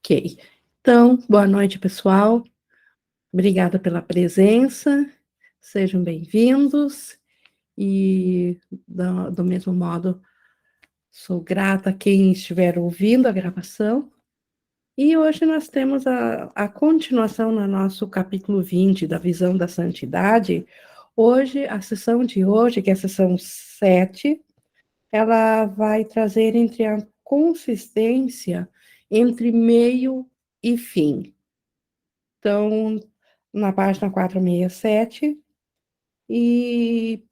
Ok. Então, boa noite, pessoal. Obrigada pela presença. Sejam bem-vindos. E, do mesmo modo, sou grata a quem estiver ouvindo a gravação. E hoje nós temos a continuação no nosso capítulo 20 da visão da santidade. Hoje, a sessão de hoje, que é a sessão 7, ela vai trazer entre a consistência entre meio e fim. Então, na página 467, e,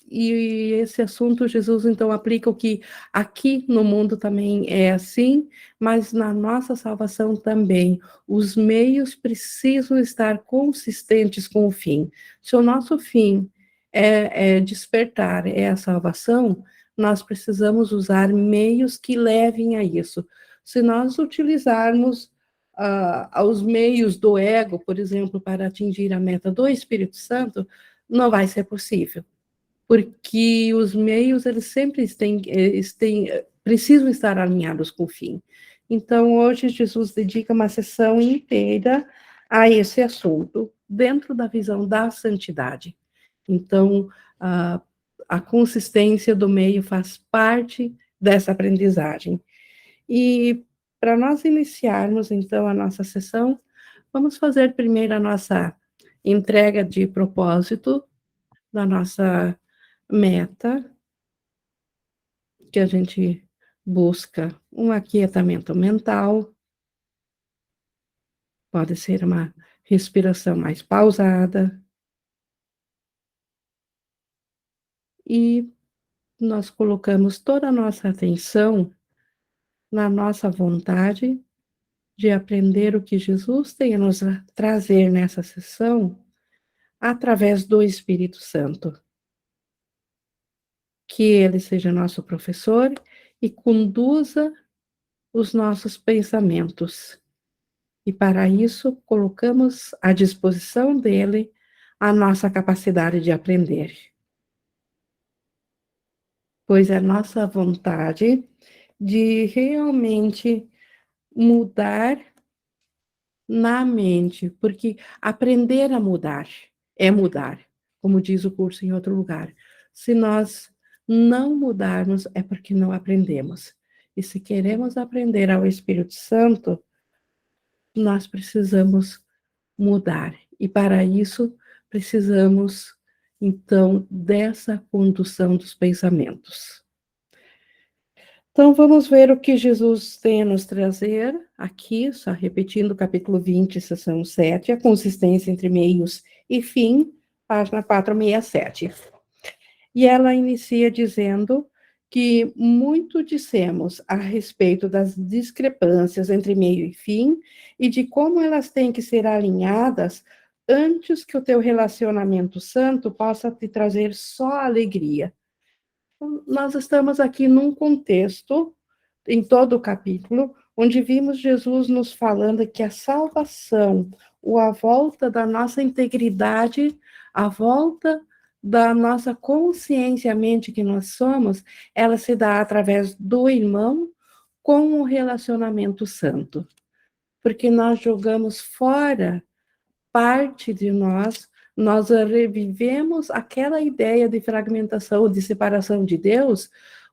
e esse assunto Jesus, então, aplica o que aqui no mundo também é assim, mas na nossa salvação também. Os meios precisam estar consistentes com o fim. Se o nosso fim é despertar, é a salvação, nós precisamos usar meios que levem a isso. Se nós utilizarmos aos meios do ego, por exemplo, para atingir a meta do Espírito Santo, não vai ser possível, porque os meios, eles sempre precisam estar alinhados com o fim. Então, hoje, Jesus dedica uma sessão inteira a esse assunto, dentro da visão da santidade. Então, a consistência do meio faz parte dessa aprendizagem. E para nós iniciarmos, então, a nossa sessão, vamos fazer primeiro a nossa entrega de propósito da nossa meta, que a gente busca um aquietamento mental, pode ser uma respiração mais pausada, e nós colocamos toda a nossa atenção na nossa vontade de aprender o que Jesus tem a nos trazer nessa sessão através do Espírito Santo. Que ele seja nosso professor e conduza os nossos pensamentos. E para isso, colocamos à disposição dele a nossa capacidade de aprender. Pois é nossa vontade de realmente mudar na mente, porque aprender a mudar é mudar, como diz o curso em outro lugar. Se nós não mudarmos, é porque não aprendemos. E se queremos aprender ao Espírito Santo, nós precisamos mudar. E para isso, precisamos, então, dessa condução dos pensamentos. Então, vamos ver o que Jesus tem a nos trazer aqui, só repetindo o capítulo 20, seção 7, a consistência entre meios e fim, página 467. E ela inicia dizendo que muito dissemos a respeito das discrepâncias entre meio e fim e de como elas têm que ser alinhadas antes que o teu relacionamento santo possa te trazer só alegria. Nós estamos aqui num contexto, em todo o capítulo, onde vimos Jesus nos falando que a salvação, ou a volta da nossa integridade, a volta da nossa consciência, a mente que nós somos, ela se dá através do irmão com o relacionamento santo. Porque nós jogamos fora parte de nós revivemos aquela ideia de fragmentação, de separação de Deus,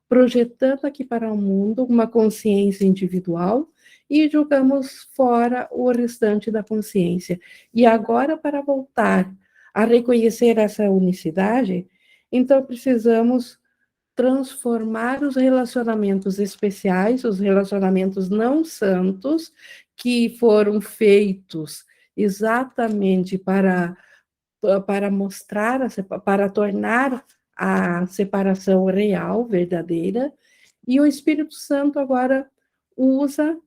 projetando aqui para o mundo uma consciência individual e jogamos fora o restante da consciência. E agora, para voltar a reconhecer essa unicidade, então precisamos transformar os relacionamentos especiais, os relacionamentos não santos, que foram feitos exatamente para mostrar, para tornar a separação real, verdadeira, e o Espírito Santo agora usa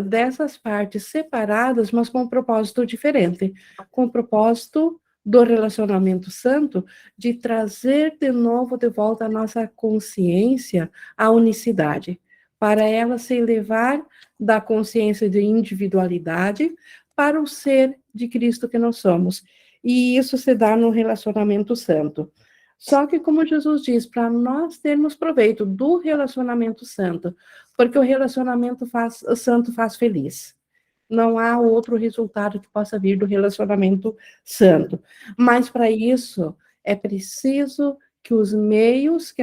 dessas partes separadas, mas com um propósito diferente, com o propósito do relacionamento santo, de trazer de novo de volta a nossa consciência à unicidade, para ela se elevar da consciência de individualidade para o ser de Cristo que nós somos. E isso se dá no relacionamento santo. Só que, como Jesus diz, para nós termos proveito do relacionamento santo, porque o relacionamento santo faz feliz. Não há outro resultado que possa vir do relacionamento santo. Mas para isso é preciso que os meios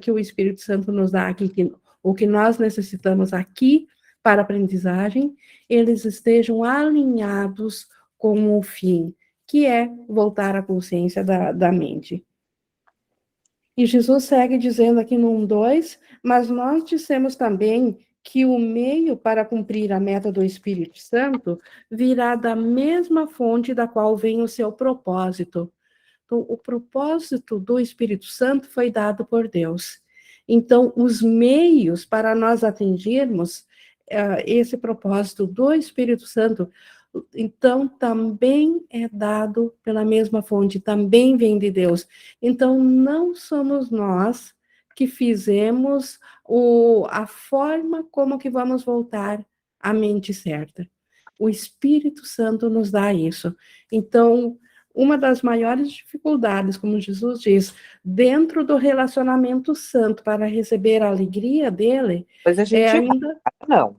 que o Espírito Santo nos dá aqui, o que nós necessitamos aqui para a aprendizagem, eles estejam alinhados com o fim, que é voltar à consciência da mente. E Jesus segue dizendo aqui no 1:2, mas nós dissemos também que o meio para cumprir a meta do Espírito Santo virá da mesma fonte da qual vem o seu propósito. Então, o propósito do Espírito Santo foi dado por Deus. Então, os meios para nós atingirmos esse propósito do Espírito Santo, então, também é dado pela mesma fonte, também vem de Deus. Então, não somos nós que fizemos a forma como que vamos voltar à mente certa. O Espírito Santo nos dá isso. Então, uma das maiores dificuldades, como Jesus diz, dentro do relacionamento santo, para receber a alegria dele, Pois a é gente ainda não.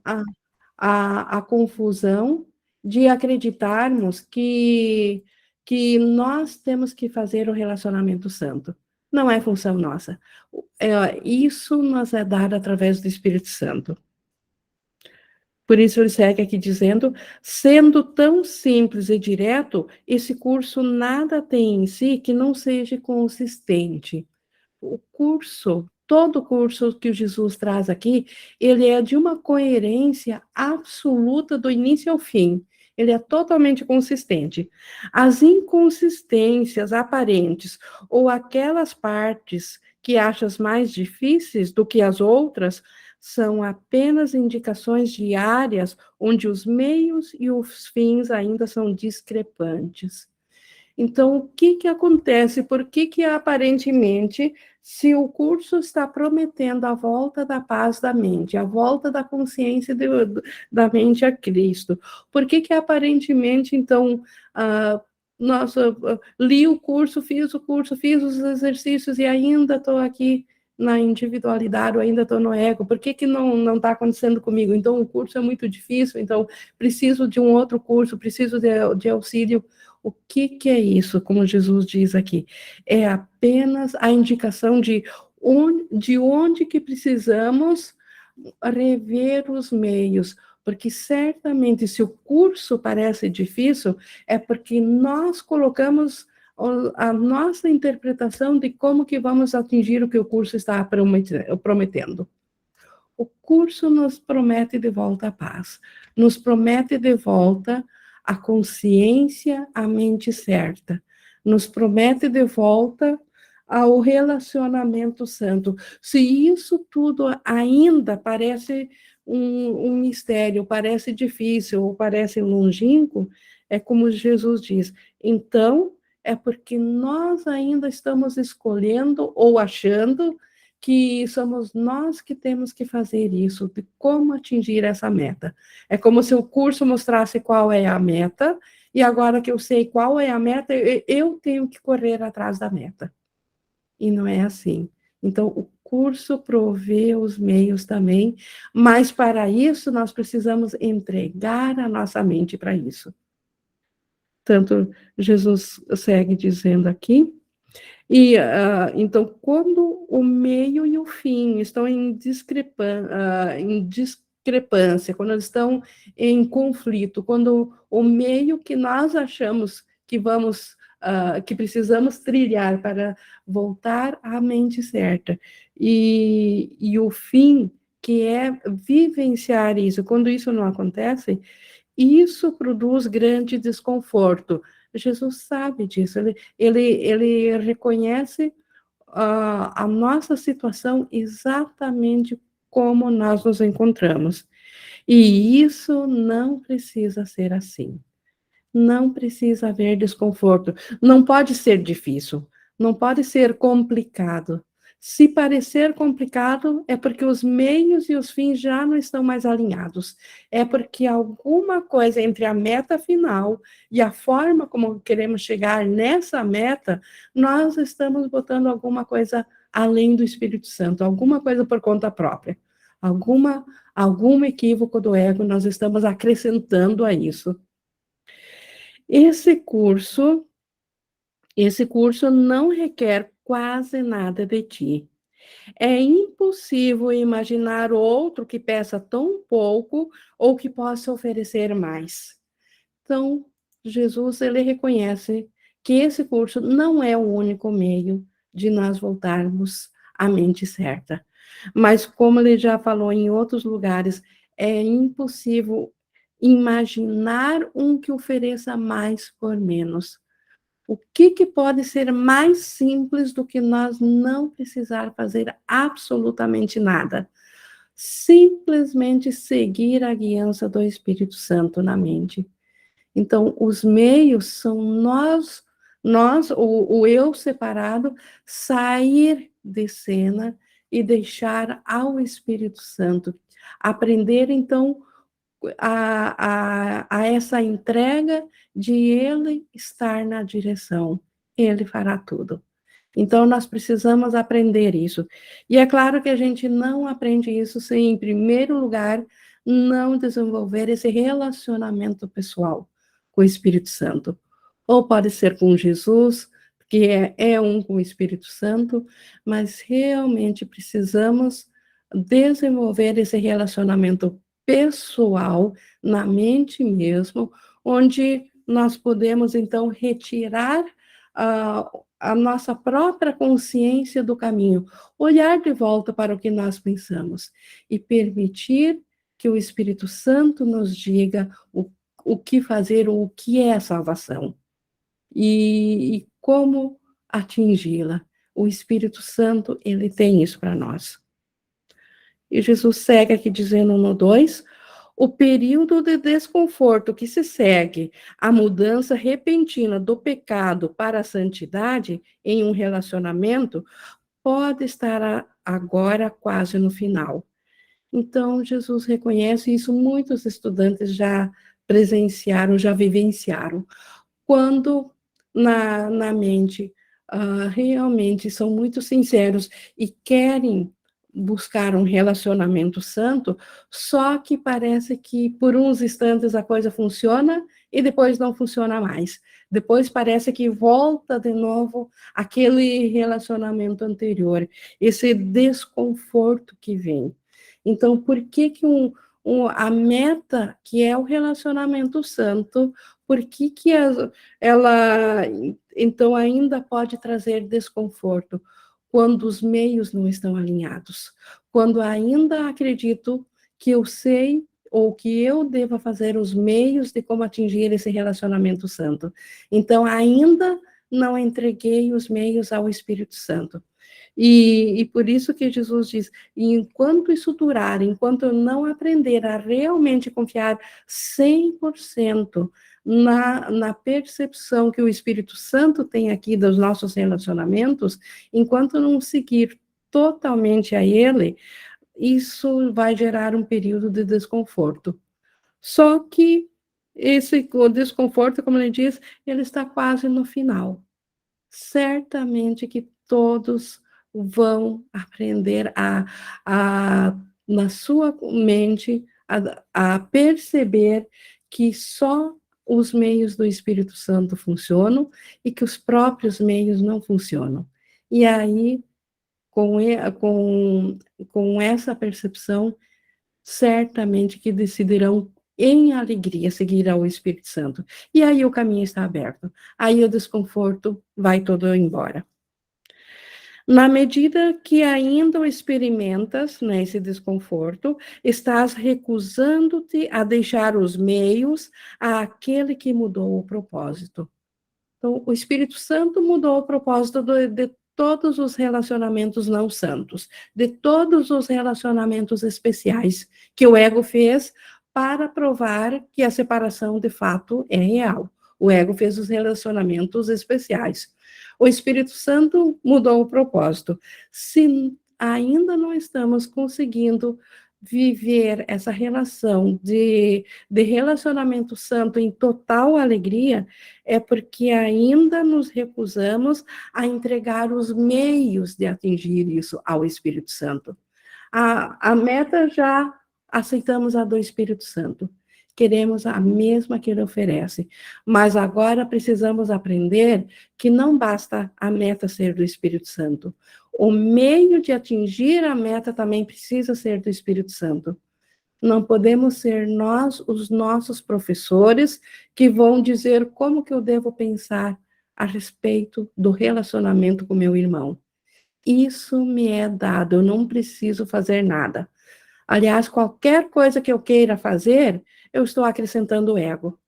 a confusão de acreditarmos que nós temos que fazer o relacionamento santo. Não é função nossa. Isso nos é dado através do Espírito Santo. Por isso ele segue aqui dizendo, sendo tão simples e direto, esse curso nada tem em si que não seja consistente. O curso, todo curso que o Jesus traz aqui, ele é de uma coerência absoluta do início ao fim. Ele é totalmente consistente. As inconsistências aparentes ou aquelas partes que achas mais difíceis do que as outras são apenas indicações de áreas onde os meios e os fins ainda são discrepantes. Então, o que acontece? Por que aparentemente, se o curso está prometendo a volta da paz da mente, a volta da consciência da mente a Cristo, por que aparentemente, então, nossa, li o curso, fiz os exercícios e ainda estou aqui na individualidade, ou ainda estou no ego, por que não está acontecendo comigo? Então, o curso é muito difícil, então preciso de um outro curso, preciso de auxílio. O que é isso, como Jesus diz aqui? É apenas a indicação de onde que precisamos rever os meios, porque certamente se o curso parece difícil, é porque nós colocamos a nossa interpretação de como que vamos atingir o que o curso está prometendo. O curso nos promete de volta a paz, nos promete de volta a consciência, a mente certa, nos promete de volta ao relacionamento santo. Se isso tudo ainda parece um mistério, parece difícil ou parece longínquo, é como Jesus diz, então é porque nós ainda estamos escolhendo ou achando que somos nós que temos que fazer isso, de como atingir essa meta. É como se o curso mostrasse qual é a meta, e agora que eu sei qual é a meta, eu tenho que correr atrás da meta. E não é assim. Então, o curso provê os meios também, mas para isso nós precisamos entregar a nossa mente para isso. Tanto Jesus segue dizendo aqui, e então, quando o meio e o fim estão em discrepância, quando eles estão em conflito, quando o meio que nós achamos que que precisamos trilhar para voltar à mente certa, e o fim, que é vivenciar isso, quando isso não acontece, isso produz grande desconforto. Jesus sabe disso, ele reconhece a nossa situação exatamente como nós nos encontramos. E isso não precisa ser assim. Não precisa haver desconforto. Não pode ser difícil. Não pode ser complicado. Se parecer complicado, é porque os meios e os fins já não estão mais alinhados. É porque alguma coisa entre a meta final e a forma como queremos chegar nessa meta, nós estamos botando alguma coisa além do Espírito Santo, alguma coisa por conta própria, Algum equívoco do ego nós estamos acrescentando a isso. Esse curso não requer quase nada de ti. É impossível imaginar outro que peça tão pouco ou que possa oferecer mais. Então, Jesus, ele reconhece que esse curso não é o único meio de nós voltarmos à mente certa. Mas, como ele já falou em outros lugares, é impossível imaginar um que ofereça mais por menos. O que pode ser mais simples do que nós não precisar fazer absolutamente nada? Simplesmente seguir a guiança do Espírito Santo na mente. Então, os meios são o eu separado, sair de cena e deixar ao Espírito Santo. Aprender, então, a essa entrega de ele estar na direção. Ele fará tudo. Então, nós precisamos aprender isso. E é claro que a gente não aprende isso sem, em primeiro lugar, não desenvolver esse relacionamento pessoal com o Espírito Santo. Ou pode ser com Jesus, que é um com o Espírito Santo, mas realmente precisamos desenvolver esse relacionamento pessoal na mente mesmo, onde nós podemos, então, retirar a nossa própria consciência do caminho, olhar de volta para o que nós pensamos e permitir que o Espírito Santo nos diga o que fazer, ou o que é a salvação e como atingi-la. O Espírito Santo, ele tem isso para nós. E Jesus segue aqui dizendo no 2, o período de desconforto que se segue à mudança repentina do pecado para a santidade em um relacionamento pode estar agora quase no final. Então, Jesus reconhece isso, muitos estudantes já presenciaram, já vivenciaram. Quando na mente realmente são muito sinceros e querem buscar um relacionamento santo, só que parece que por uns instantes a coisa funciona e depois não funciona mais. Depois parece que volta de novo aquele relacionamento anterior, esse desconforto que vem. Então, por que a meta, que é o relacionamento santo, por que ela, então, ainda pode trazer desconforto? Quando os meios não estão alinhados, quando ainda acredito que eu sei ou que eu deva fazer os meios de como atingir esse relacionamento santo. Então, ainda não entreguei os meios ao Espírito Santo. E por isso que Jesus diz, enquanto isso durar, enquanto eu não aprender a realmente confiar 100% na percepção que o Espírito Santo tem aqui dos nossos relacionamentos, enquanto não seguir totalmente a ele, isso vai gerar um período de desconforto. Só que esse desconforto, como ele diz, ele está quase no final. Certamente que todos vão aprender na sua mente, a perceber que só os meios do Espírito Santo funcionam e que os próprios meios não funcionam. E aí, com essa percepção, certamente que decidirão em alegria seguir ao Espírito Santo. E aí o caminho está aberto. Aí o desconforto vai todo embora. Na medida que ainda o experimentas, né, esse desconforto, estás recusando-te a deixar os meios àquele que mudou o propósito. Então, o Espírito Santo mudou o propósito de todos os relacionamentos não santos, de todos os relacionamentos especiais que o ego fez para provar que a separação de fato é real. O ego fez os relacionamentos especiais. O Espírito Santo mudou o propósito. Se ainda não estamos conseguindo viver essa relação de relacionamento santo em total alegria, é porque ainda nos recusamos a entregar os meios de atingir isso ao Espírito Santo. A meta já aceitamos a do Espírito Santo. Queremos a mesma que ele oferece. Mas agora precisamos aprender que não basta a meta ser do Espírito Santo. O meio de atingir a meta também precisa ser do Espírito Santo. Não podemos ser nós os nossos professores que vão dizer como que eu devo pensar a respeito do relacionamento com meu irmão. Isso me é dado, eu não preciso fazer nada. Aliás, qualquer coisa que eu queira fazer, eu estou acrescentando ego.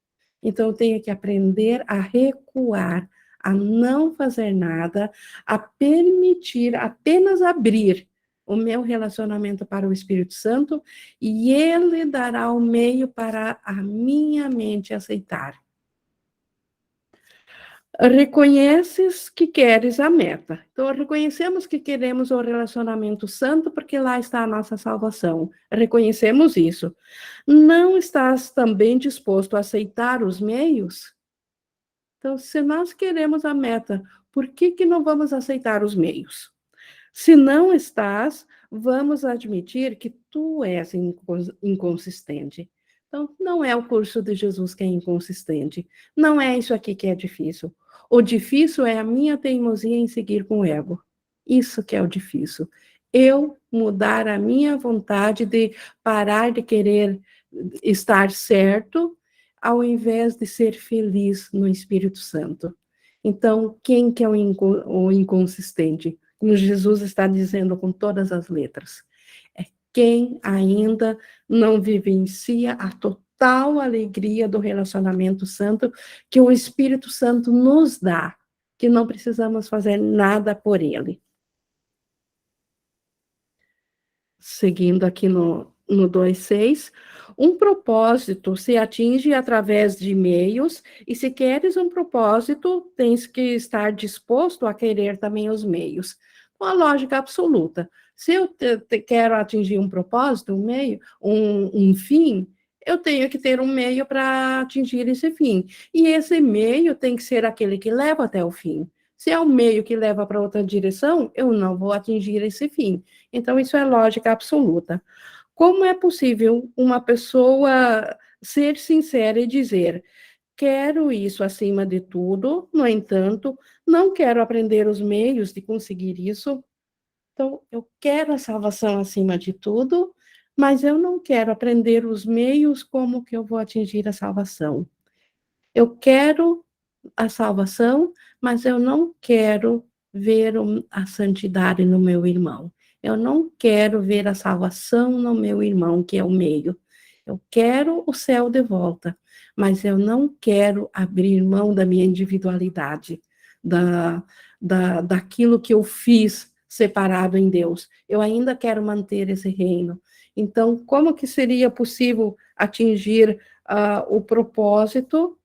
Então, eu tenho que aprender a recuar, a não fazer nada, a permitir, apenas abrir o meu relacionamento para o Espírito Santo e ele dará o meio para a minha mente aceitar. Reconheces que queres a meta. Então, reconhecemos que queremos o relacionamento santo, porque lá está a nossa salvação. Reconhecemos isso. Não estás também disposto a aceitar os meios? Então, se nós queremos a meta, por que, que não vamos aceitar os meios? Se não estás, vamos admitir que tu és inconsistente. Então, não é o curso de Jesus que é inconsistente. Não é isso aqui que é difícil. O difícil é a minha teimosia em seguir com o ego. Isso que é o difícil. Eu mudar a minha vontade de parar de querer estar certo, ao invés de ser feliz no Espírito Santo. Então, quem que é o inconsistente? Como Jesus está dizendo com todas as letras. É quem ainda não vivencia a total alegria do relacionamento santo que o Espírito Santo nos dá, que não precisamos fazer nada por ele. Seguindo aqui no 2,6, um propósito se atinge através de meios, e se queres um propósito, tens que estar disposto a querer também os meios. Uma lógica absoluta. Se eu quero atingir um propósito, um meio, um fim, eu tenho que ter um meio para atingir esse fim. E esse meio tem que ser aquele que leva até o fim. Se é um meio que leva para outra direção, eu não vou atingir esse fim. Então, isso é lógica absoluta. Como é possível uma pessoa ser sincera e dizer: quero isso acima de tudo, no entanto, não quero aprender os meios de conseguir isso. Então, eu quero a salvação acima de tudo, mas eu não quero aprender os meios como que eu vou atingir a salvação. Eu quero a salvação, mas eu não quero ver a santidade no meu irmão. Eu não quero ver a salvação no meu irmão, que é o meio. Eu quero o céu de volta, mas eu não quero abrir mão da minha individualidade, daquilo que eu fiz separado em Deus. Eu ainda quero manter esse reino. Então, como que seria possível atingir o propósito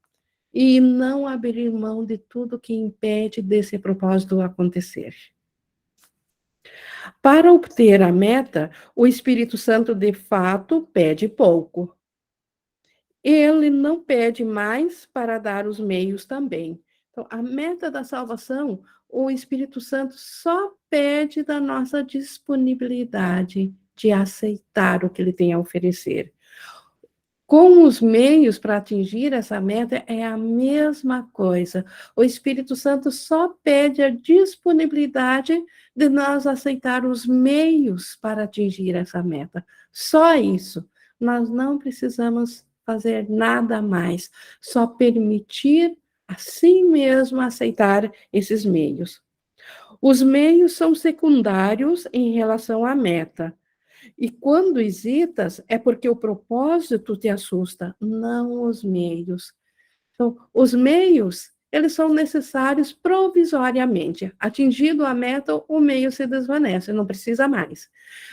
e não abrir mão de tudo que impede desse propósito acontecer? Para obter a meta, o Espírito Santo de fato pede pouco. Ele não pede mais para dar os meios também. Então, a meta da salvação, o Espírito Santo só pede da nossa disponibilidade de aceitar o que ele tem a oferecer. Com os meios para atingir essa meta é a mesma coisa. O Espírito Santo só pede a disponibilidade de nós aceitar os meios para atingir essa meta. Só isso. Nós não precisamos fazer nada mais, só permitir a si mesmo aceitar esses meios. Os meios são secundários em relação à meta. E quando hesitas, é porque o propósito te assusta, não os meios. Então, os meios, eles são necessários provisoriamente. Atingido a meta, o meio se desvanece, não precisa mais.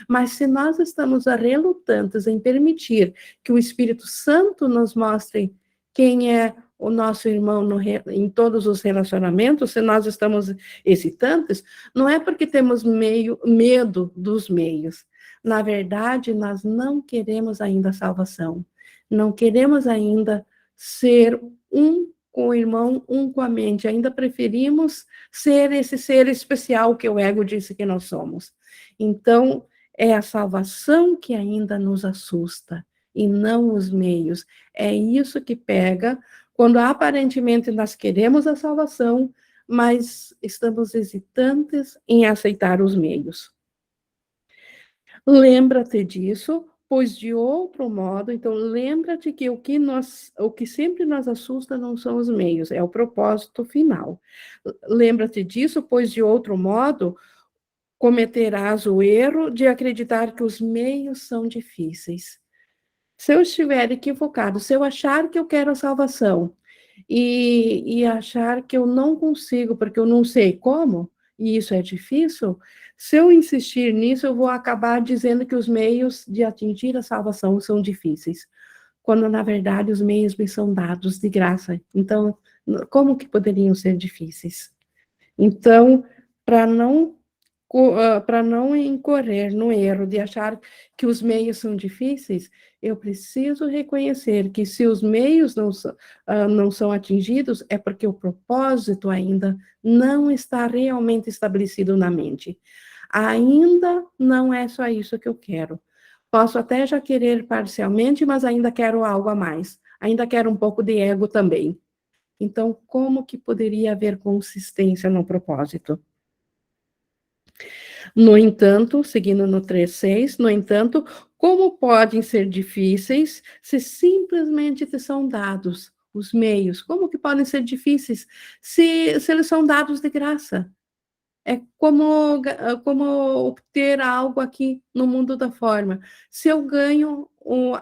Mas se nós estamos relutantes em permitir que o Espírito Santo nos mostre quem é o nosso irmão em todos os relacionamentos, se nós estamos hesitantes, não é porque temos medo dos meios. Na verdade, nós não queremos ainda a salvação. Não queremos ainda ser um com o irmão, um com a mente. Ainda preferimos ser esse ser especial que o ego disse que nós somos. Então, É a salvação que ainda nos assusta, e não os meios. É isso que pega quando aparentemente nós queremos a salvação, mas estamos hesitantes em aceitar os meios. Lembra-te disso, pois de outro modo, então lembra-te que o que sempre nos assusta não são os meios, é o propósito final. Lembra-te disso, pois de outro modo cometerás o erro de acreditar que os meios são difíceis. Se eu estiver equivocado, se eu achar que eu quero a salvação e achar que eu não consigo, porque eu não sei como, e isso é difícil, se eu insistir nisso, eu vou acabar dizendo que os meios de atingir a salvação são difíceis, quando na verdade os meios me são dados de graça. Então, como que poderiam ser difíceis? Então, para não para não incorrer no erro de achar que os meios são difíceis, eu preciso reconhecer que se os meios não são atingidos, é porque o propósito ainda não está realmente estabelecido na mente. Ainda não é só isso que eu quero. Posso até já querer parcialmente, mas ainda quero algo a mais. Ainda quero um pouco de ego também. Então, como que poderia haver consistência no propósito? No entanto, seguindo no 3:6, no entanto, como podem ser difíceis se simplesmente te são dados os meios? Como que podem ser difíceis se eles são dados de graça? É como obter algo aqui no mundo da forma. Se eu ganho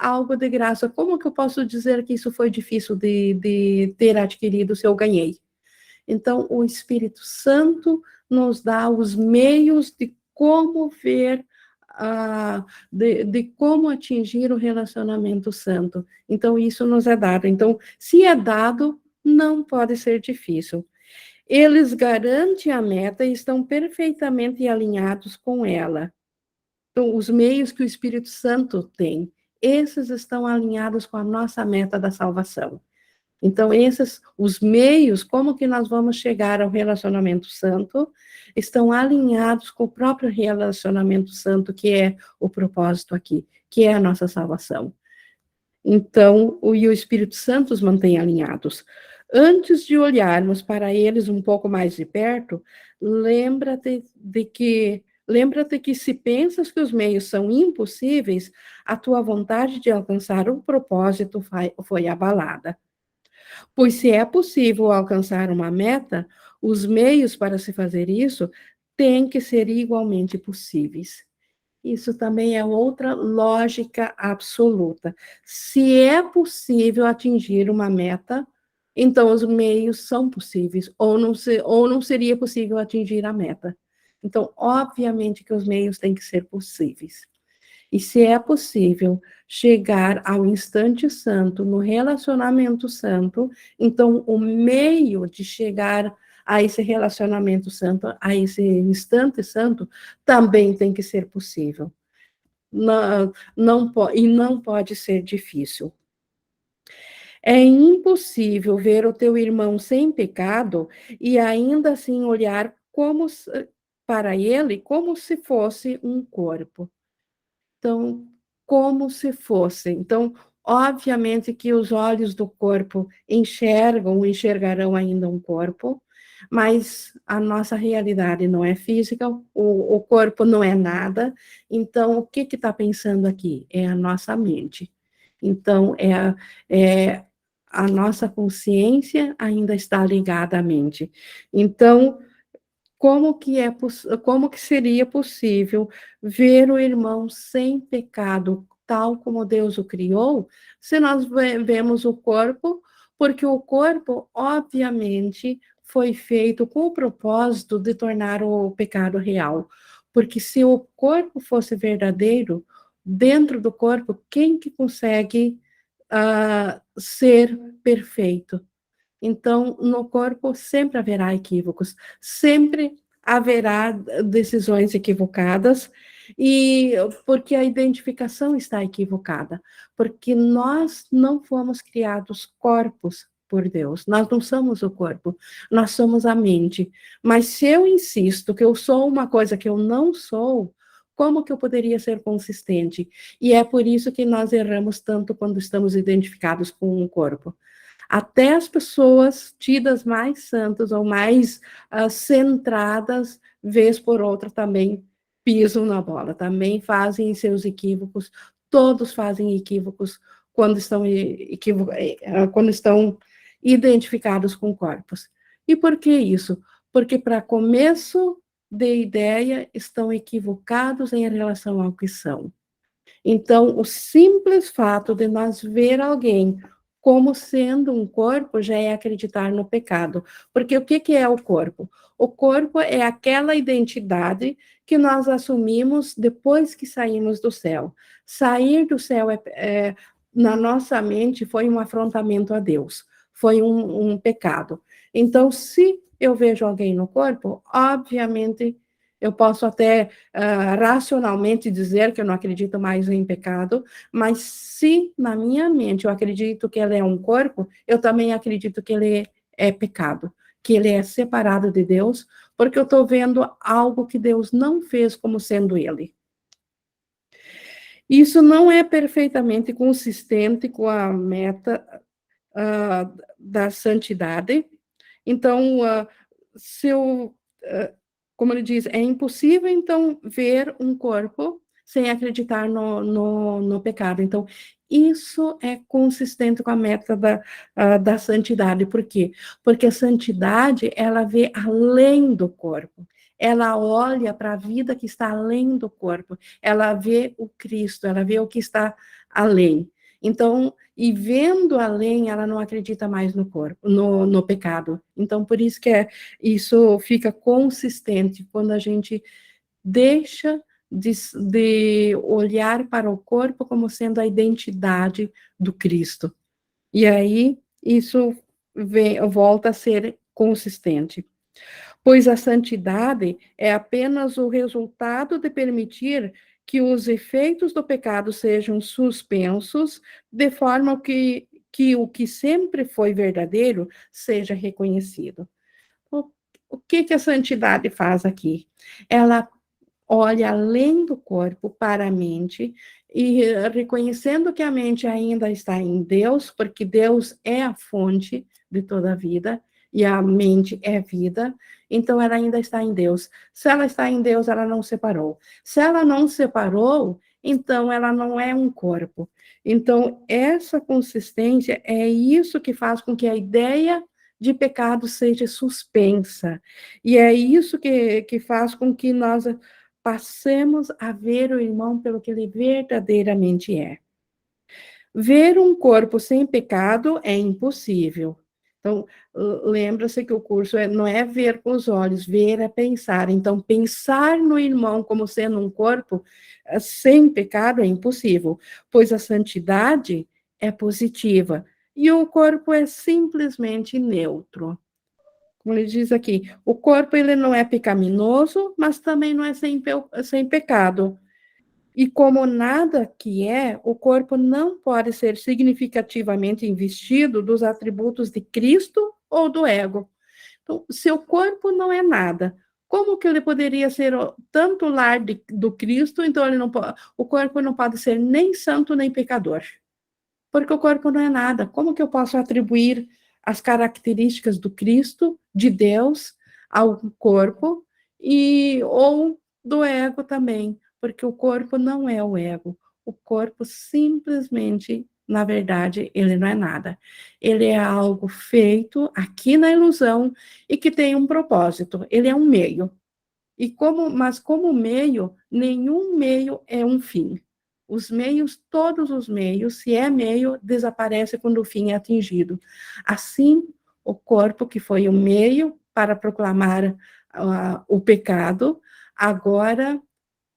algo de graça, como que eu posso dizer que isso foi difícil de ter adquirido se eu ganhei? Então, o Espírito Santo nos dá os meios de como ver, de como atingir o relacionamento santo. Então, isso nos é dado. Então, se é dado, não pode ser difícil. Eles garantem a meta e estão perfeitamente alinhados com ela. Então, os meios que o Espírito Santo tem, esses estão alinhados com a nossa meta da salvação. Então, os meios, como que nós vamos chegar ao relacionamento santo, estão alinhados com o próprio relacionamento santo, que é o propósito aqui, que é a nossa salvação. Então, e o Espírito Santo os mantém alinhados. Antes de olharmos para eles um pouco mais de perto, lembra-te que se pensas que os meios são impossíveis, a tua vontade de alcançar o propósito foi abalada. Pois se é possível alcançar uma meta, os meios para se fazer isso têm que ser igualmente possíveis. Isso também é outra lógica absoluta. Se é possível atingir uma meta, então os meios são possíveis, ou não seria possível atingir a meta. Então, obviamente que os meios têm que ser possíveis. E se é possível chegar ao instante santo, no relacionamento santo, então o meio de chegar a esse relacionamento santo, a esse instante santo, também tem que ser possível. Não pode ser difícil. É impossível ver o teu irmão sem pecado e ainda assim olhar para ele como se fosse um corpo. Então, como se fosse. Então, obviamente que os olhos do corpo enxergarão ainda um corpo, mas a nossa realidade não é física, o corpo não é nada. Então, o que está pensando aqui? É a nossa mente. Então, é a nossa consciência ainda está ligada à mente. Então, como que seria possível ver o irmão sem pecado, tal como Deus o criou, se nós vemos o corpo, porque o corpo, obviamente, foi feito com o propósito de tornar o pecado real. Porque se o corpo fosse verdadeiro, dentro do corpo, quem que consegue ser perfeito? Então, no corpo sempre haverá equívocos, sempre haverá decisões equivocadas, e porque a identificação está equivocada, porque nós não fomos criados corpos por Deus, nós não somos o corpo, nós somos a mente. Mas se eu insisto que eu sou uma coisa que eu não sou, como que eu poderia ser consistente? E é por isso que nós erramos tanto quando estamos identificados com um corpo. Até as pessoas tidas mais santas ou mais centradas, vez por outra, também pisam na bola, também fazem seus equívocos, todos fazem equívocos quando estão identificados com corpos. E por que isso? Porque, para começo de ideia, estão equivocados em relação ao que são. Então, o simples fato de nós ver alguém como sendo um corpo já é acreditar no pecado. Porque o que é o corpo? O corpo é aquela identidade que nós assumimos depois que saímos do céu. Sair do céu na nossa mente foi um afrontamento a Deus, foi um pecado. Então, se eu vejo alguém no corpo, obviamente eu posso até racionalmente dizer que eu não acredito mais em pecado, mas se na minha mente eu acredito que ele é um corpo, eu também acredito que ele é pecado, que ele é separado de Deus, porque eu estou vendo algo que Deus não fez como sendo ele. Isso não é perfeitamente consistente com a meta da santidade. Então, se eu como ele diz, é impossível, então, ver um corpo sem acreditar no pecado. Então, isso é consistente com a meta da santidade. Por quê? Porque a santidade, ela vê além do corpo. Ela olha para a vida que está além do corpo. Ela vê o Cristo, ela vê o que está além. Então, e vendo além, ela não acredita mais no corpo, no pecado. Então, por isso que isso fica consistente quando a gente deixa de olhar para o corpo como sendo a identidade do Cristo. E aí, isso volta a ser consistente. Pois a santidade é apenas o resultado de permitir que os efeitos do pecado sejam suspensos, de forma que o que sempre foi verdadeiro seja reconhecido. O que a santidade faz aqui? Ela olha além do corpo para a mente e reconhecendo que a mente ainda está em Deus, porque Deus é a fonte de toda a vida e a mente é vida, então ela ainda está em Deus. Se ela está em Deus, ela não separou. Se ela não separou, então ela não é um corpo. Então, essa consistência é isso que faz com que a ideia de pecado seja suspensa. E é isso que faz com que nós passemos a ver o irmão pelo que ele verdadeiramente é. Ver um corpo sem pecado é impossível. Então, lembra-se que o curso não é ver com os olhos, ver é pensar. Então, pensar no irmão como sendo um corpo sem pecado é impossível, pois a santidade é positiva e o corpo é simplesmente neutro. Como ele diz aqui, o corpo ele não é pecaminoso, mas também não é sem pecado. E como nada que é, o corpo não pode ser significativamente investido dos atributos de Cristo ou do ego. Então, se o corpo não é nada, como que ele poderia ser tanto lar do Cristo, então ele não pode, o corpo não pode ser nem santo nem pecador, porque o corpo não é nada. Como que eu posso atribuir as características do Cristo, de Deus, ao corpo, ou do ego também, porque o corpo não é o ego. O corpo simplesmente, na verdade, ele não é nada. Ele é algo feito aqui na ilusão e que tem um propósito. Ele é um meio. Mas como meio, nenhum meio é um fim. Os meios, todos os meios, se é meio, desaparece quando o fim é atingido. Assim, o corpo, que foi o meio para proclamar o pecado, agora,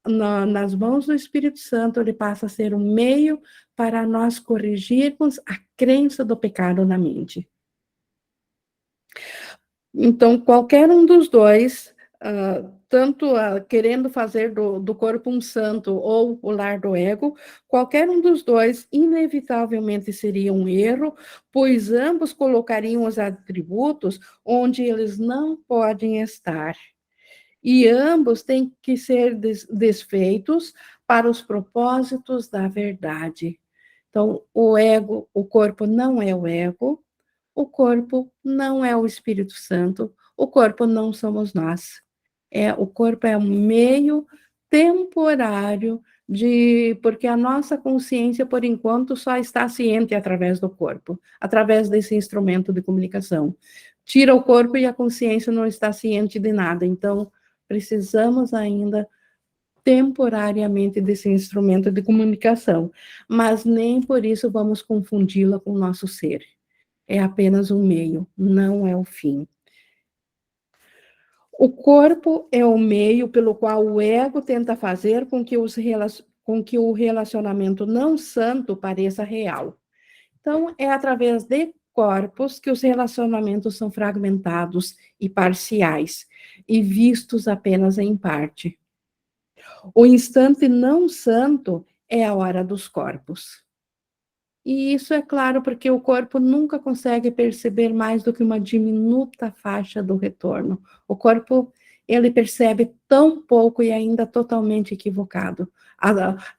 nas mãos do Espírito Santo, ele passa a ser um meio para nós corrigirmos a crença do pecado na mente. Então, qualquer um dos dois, tanto querendo fazer do corpo um santo ou o lar do ego, qualquer um dos dois inevitavelmente seria um erro, pois ambos colocariam os atributos onde eles não podem estar. e ambos têm que ser desfeitos para os propósitos da verdade. Então, o corpo não é o ego, o corpo não é o Espírito Santo, o corpo não somos nós. O corpo é um meio temporário porque a nossa consciência, por enquanto, só está ciente através do corpo, através desse instrumento de comunicação. Tira o corpo e a consciência não está ciente de nada. Então, precisamos ainda temporariamente desse instrumento de comunicação, mas nem por isso vamos confundi-la com o nosso ser. É apenas um meio, não é o fim. O corpo é o meio pelo qual o ego tenta fazer com que o relacionamento não santo pareça real. Então, é através de corpos que os relacionamentos são fragmentados e parciais, e vistos apenas em parte. O instante não santo é a hora dos corpos. E isso é claro porque o corpo nunca consegue perceber mais do que uma diminuta faixa do retorno. O corpo, ele percebe tão pouco e ainda totalmente equivocado.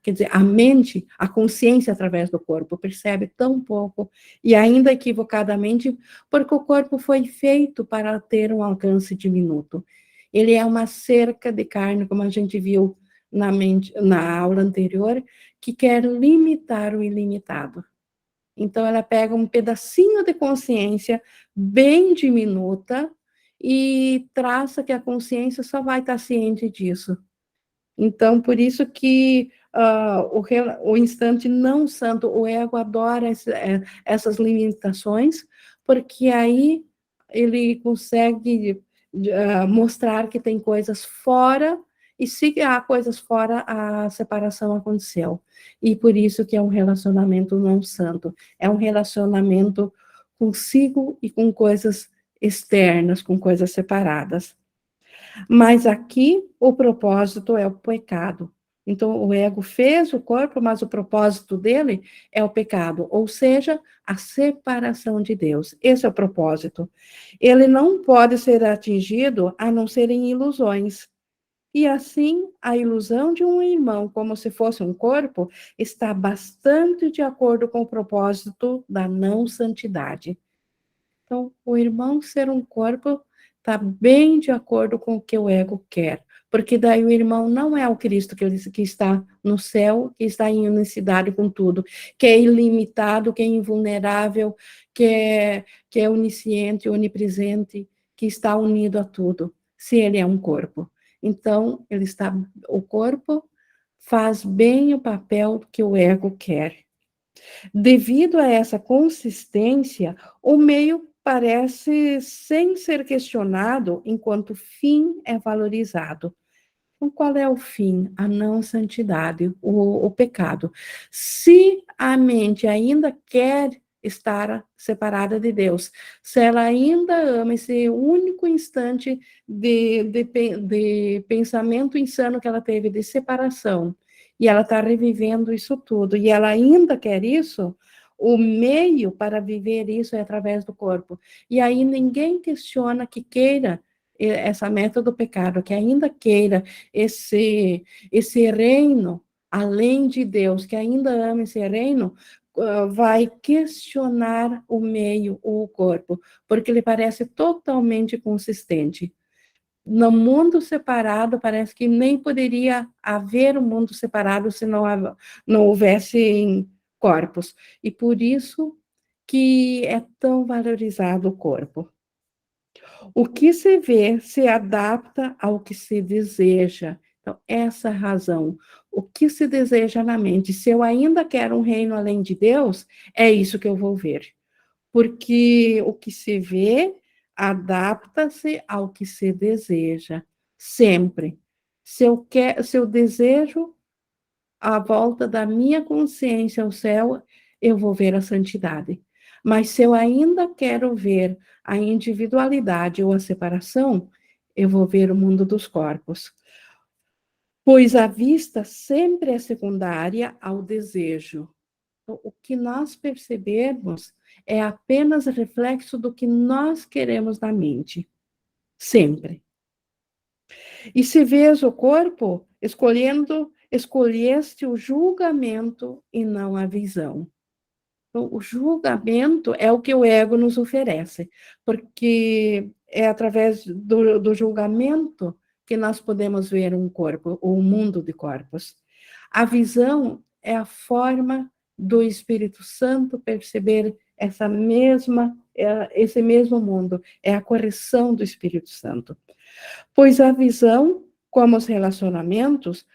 Quer dizer, a mente, a consciência através do corpo percebe tão pouco e ainda equivocadamente, porque o corpo foi feito para ter um alcance diminuto. Ele é uma cerca de carne, como a gente viu na aula anterior, que quer limitar o ilimitado. Então, ela pega um pedacinho de consciência bem diminuta e traça que a consciência só vai estar ciente disso. Então, por isso que o instante não santo, o ego adora essas limitações, porque aí ele consegue mostrar que tem coisas fora, e se há coisas fora, a separação aconteceu. E por isso que é um relacionamento não santo, é um relacionamento consigo e com coisas externas, com coisas separadas. Mas aqui o propósito é o pecado. Então, o ego fez o corpo, mas o propósito dele é o pecado, ou seja, a separação de Deus. Esse é o propósito. Ele não pode ser atingido a não ser em ilusões. E assim, a ilusão de um irmão, como se fosse um corpo, está bastante de acordo com o propósito da não santidade. Então, o irmão ser um corpo está bem de acordo com o que o ego quer, porque daí o irmão não é o Cristo que está no céu, que está em unicidade com tudo, que é ilimitado, que é invulnerável, que é onisciente, onipresente, que está unido a tudo, se ele é um corpo. Então, o corpo faz bem o papel que o ego quer. Devido a essa consistência, o meio parece sem ser questionado, enquanto o fim é valorizado. Então, qual é o fim? A não santidade, o pecado. Se a mente ainda quer estar separada de Deus, se ela ainda ama esse único instante de pensamento insano que ela teve de separação, e ela está revivendo isso tudo, e ela ainda quer isso, o meio para viver isso é através do corpo. E aí ninguém questiona que queira essa meta do pecado, que ainda queira esse reino além de Deus, que ainda ama esse reino, vai questionar o meio, o corpo, porque ele parece totalmente consistente. No mundo separado, parece que nem poderia haver um mundo separado se não houvesse corpos. E por isso que é tão valorizado o corpo. O que se vê se adapta ao que se deseja. Então, essa é a razão. O que se deseja na mente. Se eu ainda quero um reino além de Deus, é isso que eu vou ver. Porque o que se vê adapta-se ao que se deseja, sempre. Se eu desejo a volta da minha consciência ao céu, eu vou ver a santidade. Mas se eu ainda quero ver a individualidade ou a separação, eu vou ver o mundo dos corpos. Pois a vista sempre é secundária ao desejo. Então, o que nós percebemos é apenas reflexo do que nós queremos na mente. Sempre. E se vês o corpo, escolheste o julgamento e não a visão. Então, o julgamento é o que o ego nos oferece, porque é através do julgamento que nós podemos ver um corpo, ou um mundo de corpos. A visão é a forma do Espírito Santo perceber esse mesmo mundo, é a correção do Espírito Santo. Pois a visão, como os relacionamentos,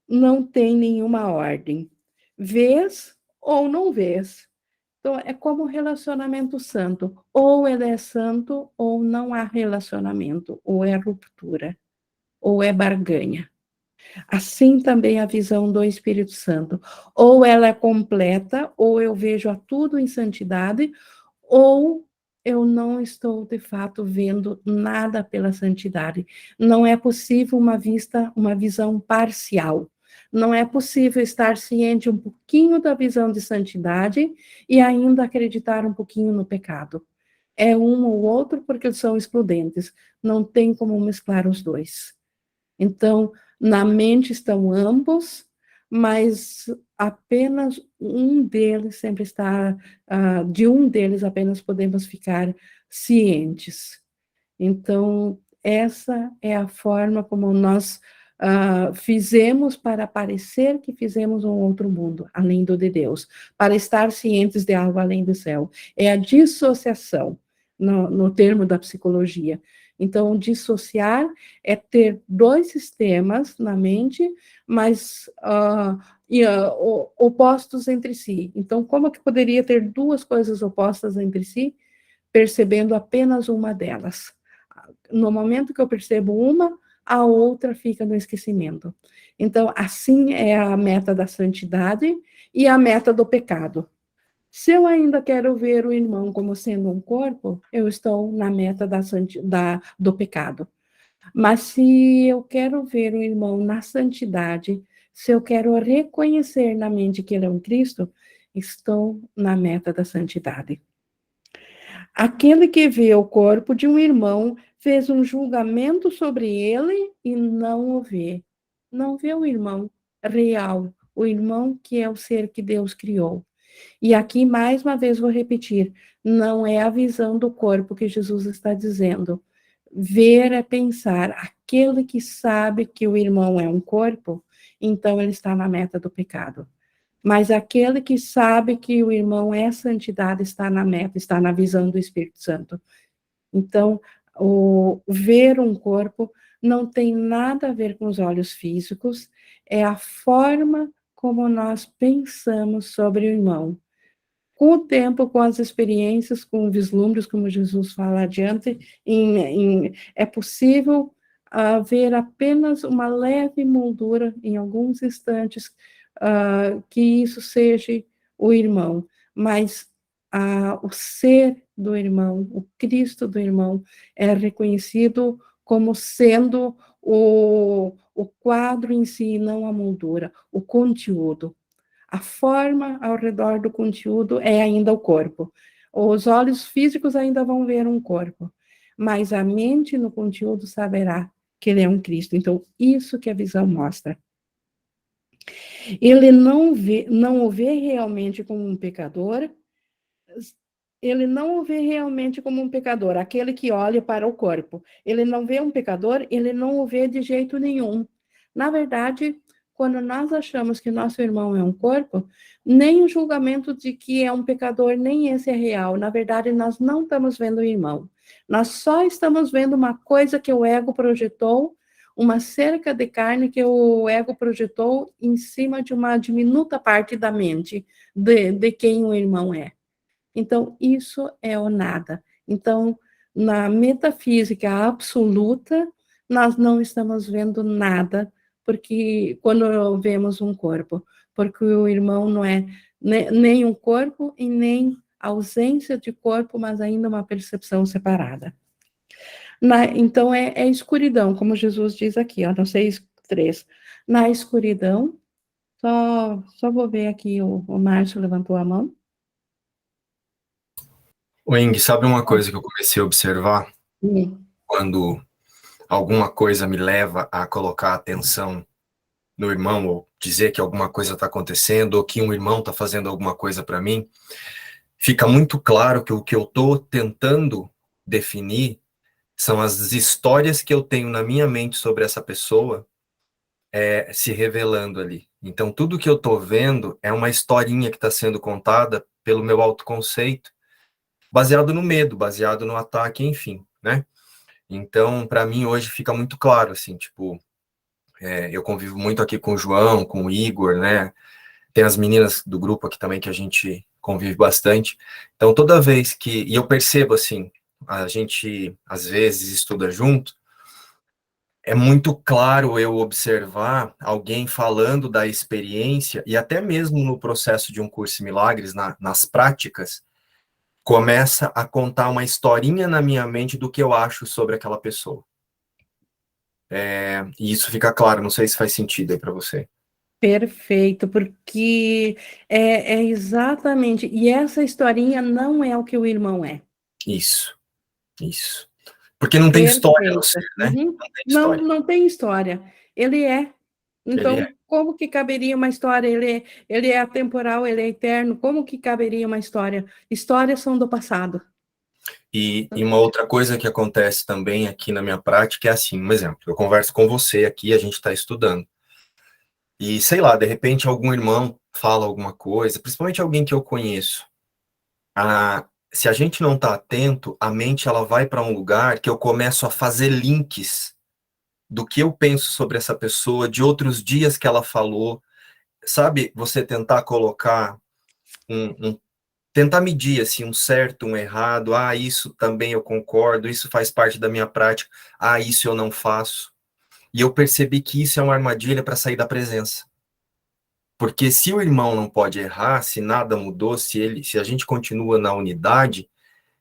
não tem nenhuma ordem. Vês ou não vês. Então, é como o relacionamento santo. Ou ele é santo, ou não há relacionamento, ou é ruptura, ou é barganha. Assim também a visão do Espírito Santo. Ou ela é completa, ou eu vejo a tudo em santidade, ou eu não estou de fato vendo nada pela santidade. Não é possível uma visão parcial. Não é possível estar ciente um pouquinho da visão de santidade e ainda acreditar um pouquinho no pecado. É um ou outro porque são excludentes. Não tem como mesclar os dois. Então, na mente estão ambos, mas apenas um deles sempre está, de um deles apenas podemos ficar cientes. Então, essa é a forma como nós fizemos para parecer que fizemos um outro mundo, além do de Deus, para estar cientes de algo além do céu. É a dissociação, no termo da psicologia. Então, dissociar é ter dois sistemas na mente, mas opostos entre si. Então, como que poderia ter duas coisas opostas entre si, percebendo apenas uma delas? No momento que eu percebo uma, a outra fica no esquecimento. Então, assim é a meta da santidade e a meta do pecado. Se eu ainda quero ver o irmão como sendo um corpo, eu estou na meta do pecado. Mas se eu quero ver o irmão na santidade, se eu quero reconhecer na mente que ele é um Cristo, estou na meta da santidade. Aquele que vê o corpo de um irmão fez um julgamento sobre ele e não o vê. Não vê o irmão real, o irmão que é o ser que Deus criou. E aqui, mais uma vez, vou repetir: não é a visão do corpo que Jesus está dizendo. Ver é pensar. Aquele que sabe que o irmão é um corpo, então ele está na meta do pecado. Mas aquele que sabe que o irmão é santidade está na meta, está na visão do Espírito Santo. Então, o ver um corpo não tem nada a ver com os olhos físicos, é a forma como nós pensamos sobre o irmão. Com o tempo, com as experiências, com vislumbres, como Jesus fala adiante, é possível ver apenas uma leve moldura em alguns instantes, que isso seja o irmão, mas o ser do irmão, o Cristo do irmão, é reconhecido como sendo o quadro em si, não a moldura, o conteúdo. A forma ao redor do conteúdo é ainda o corpo. Os olhos físicos ainda vão ver um corpo, mas a mente no conteúdo saberá que ele é um Cristo. Então, isso que a visão mostra. Ele não o vê realmente como um pecador, ele não o vê realmente como um pecador, aquele que olha para o corpo. Ele não vê um pecador, ele não o vê de jeito nenhum. Na verdade, quando nós achamos que nosso irmão é um corpo, nem o julgamento de que é um pecador, nem esse é real. Na verdade, nós não estamos vendo o irmão. Nós só estamos vendo uma coisa que o ego projetou, uma cerca de carne que o ego projetou em cima de uma diminuta parte da mente de quem o irmão é. Então, isso é o nada. Então, na metafísica absoluta, nós não estamos vendo nada, porque quando vemos um corpo, porque o irmão não é nem um corpo e nem ausência de corpo, mas ainda uma percepção separada. Então, é escuridão, como Jesus diz aqui, ó, no 6:3. Na escuridão, só vou ver aqui, o Márcio levantou a mão. O Eng, sabe uma coisa que eu comecei a observar? Sim. Quando alguma coisa me leva a colocar atenção no irmão, ou dizer que alguma coisa está acontecendo, ou que um irmão está fazendo alguma coisa para mim, fica muito claro que o que eu estou tentando definir são as histórias que eu tenho na minha mente sobre essa pessoa se revelando ali. Então, tudo que eu estou vendo é uma historinha que está sendo contada pelo meu autoconceito, baseado no medo, baseado no ataque, enfim, né? Então, para mim, hoje fica muito claro, assim, tipo, eu convivo muito aqui com o João, com o Igor, né? Tem as meninas do grupo aqui também que a gente convive bastante. Então, toda vez que... E eu percebo, assim, a gente, às vezes, estuda junto, é muito claro eu observar alguém falando da experiência, e até mesmo no processo de um curso em milagres, nas práticas, começa a contar uma historinha na minha mente do que eu acho sobre aquela pessoa. E isso fica claro, não sei se faz sentido aí para você. Perfeito, porque é exatamente. E essa historinha não é o que o irmão é. Isso, isso. Porque não tem história no ser, Perfeito. né? Uhum. Não tem Não, história. não tem história. Ele é. Ele é. Então, como que caberia uma história? Ele é atemporal, ele é eterno. Como que caberia uma história? Histórias são do passado. E uma outra coisa que acontece também aqui na minha prática é assim, um exemplo, eu converso com você aqui, a gente está estudando. E, sei lá, de repente algum irmão fala alguma coisa, principalmente alguém que eu conheço. Se a gente não está atento, a mente ela vai para um lugar que eu começo a fazer links do que eu penso sobre essa pessoa, de outros dias que ela falou. Sabe, você tentar colocar tentar medir assim um certo, um errado. Ah, isso também eu concordo, isso faz parte da minha prática. Ah, isso eu não faço. E eu percebi que isso é uma armadilha para sair da presença. Porque se o irmão não pode errar, se nada mudou, se a gente continua na unidade,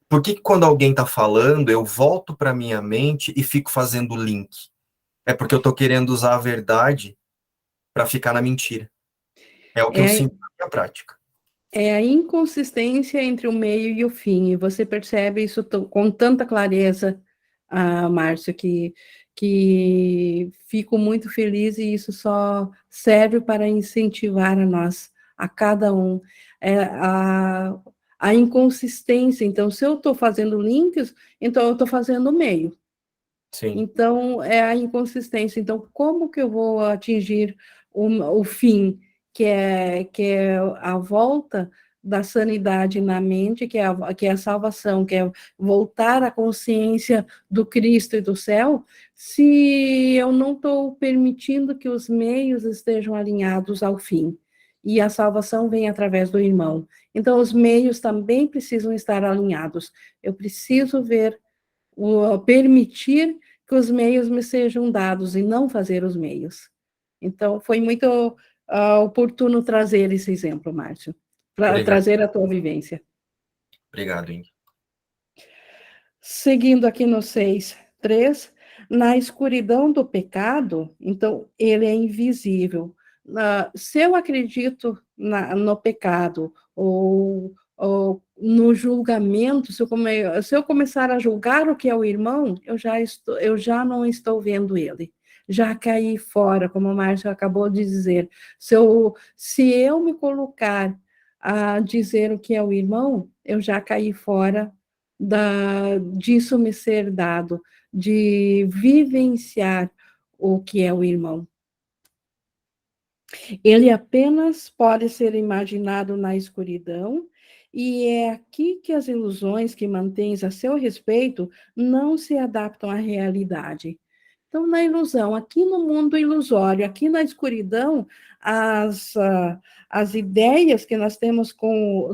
por que quando alguém está falando, eu volto para minha mente e fico fazendo link? É porque eu estou querendo usar a verdade para ficar na mentira. É o que eu É, sinto na minha prática. é a inconsistência entre o meio e o fim, e você percebe isso com tanta clareza, Márcio, que fico muito feliz e isso só serve para incentivar a nós, a cada um. A inconsistência, então, se eu estou fazendo links, então eu estou fazendo o meio. Sim, Então, é a inconsistência. Então, como que eu vou atingir o fim, que é a volta da sanidade na mente, que é a salvação, que é voltar à consciência do Cristo e do céu, se eu não estou permitindo que os meios estejam alinhados ao fim? E a salvação vem através do irmão. Então, os meios também precisam estar alinhados. Eu preciso permitir que os meios me sejam dados e não fazer os meios. Então, foi muito oportuno trazer esse exemplo, Márcio, para obrigado. trazer a tua vivência. Obrigado, Ingrid. Seguindo aqui no 6:3, na escuridão do pecado, então, ele é invisível. Se eu acredito no pecado, ou no julgamento, se eu começar a julgar o que é o irmão, eu já não estou vendo ele. Já caí fora, como o Márcio acabou de dizer. Se eu me colocar a dizer o que é o irmão, eu já caí fora disso me ser dado, de vivenciar o que é o irmão. Ele apenas pode ser imaginado na escuridão, e é aqui que as ilusões que mantens a seu respeito não se adaptam à realidade. Então, na ilusão, aqui no mundo ilusório, aqui na escuridão, as ideias que nós temos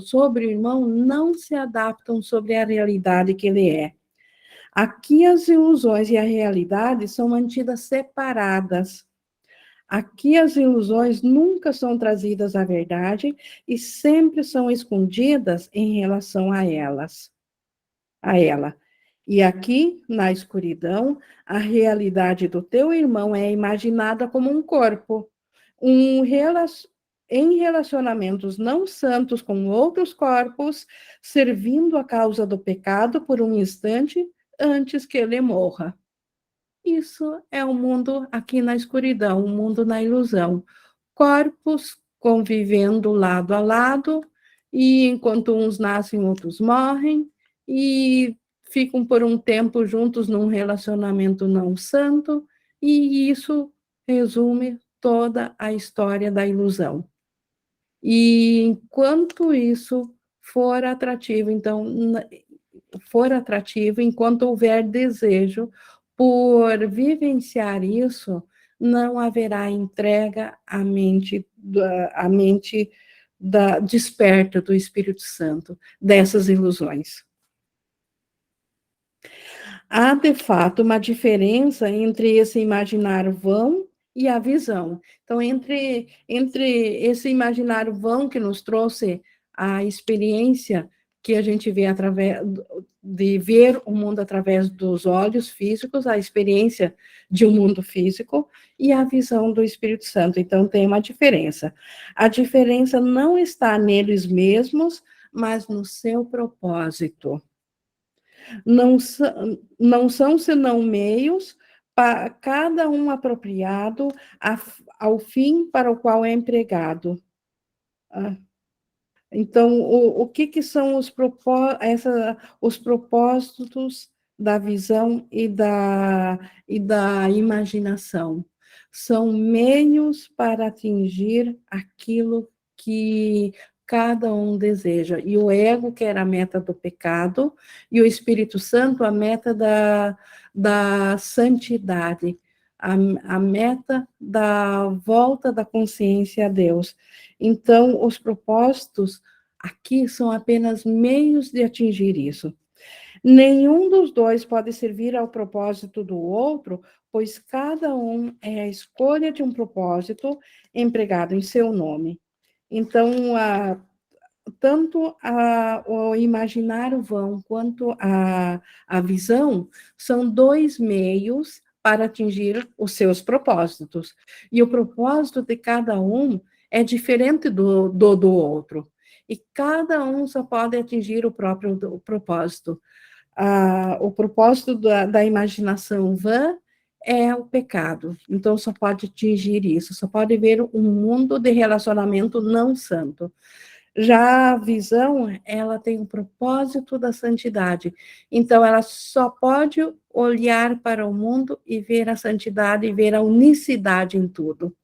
sobre o irmão não se adaptam sobre a realidade que ele é. Aqui as ilusões e a realidade são mantidas separadas. Aqui as ilusões nunca são trazidas à verdade e sempre são escondidas em relação a ela. E aqui, na escuridão, a realidade do teu irmão é imaginada como um corpo, um em relacionamentos não santos com outros corpos, servindo a causa do pecado por um instante antes que ele morra. Isso é o mundo aqui na escuridão, o mundo na ilusão. Corpos convivendo lado a lado, e enquanto uns nascem, outros morrem, e ficam por um tempo juntos num relacionamento não santo, e isso resume toda a história da ilusão. E enquanto isso for atrativo, então, for atrativo, enquanto houver desejo por vivenciar isso, não haverá entrega à mente desperta do Espírito Santo, dessas ilusões. Há, de fato, uma diferença entre esse imaginário vão e a visão. Então, entre esse imaginário vão que nos trouxe a experiência que a gente vê através de ver o mundo através dos olhos físicos, a experiência de um mundo físico, e a visão do Espírito Santo. Então, tem uma diferença. A diferença não está neles mesmos, mas no seu propósito. Não são senão meios, para cada um apropriado ao fim para o qual é empregado. Então, o que são os propósitos da visão e da imaginação? São meios para atingir aquilo que cada um deseja. E o ego quer a meta do pecado, e o Espírito Santo a meta da santidade, a meta da volta da consciência a Deus. Então, os propósitos aqui são apenas meios de atingir isso. Nenhum dos dois pode servir ao propósito do outro, pois cada um é a escolha de um propósito empregado em seu nome. Então, tanto o imaginário vão quanto a visão são dois meios para atingir os seus propósitos. E o propósito de cada um é diferente do outro. E cada um só pode atingir o próprio propósito. O propósito da imaginação vã é o pecado. Então, só pode atingir isso, só pode ver um mundo de relacionamento não santo. Já a visão, ela tem o propósito da santidade. Então, ela só pode olhar para o mundo e ver a santidade e ver a unicidade em tudo.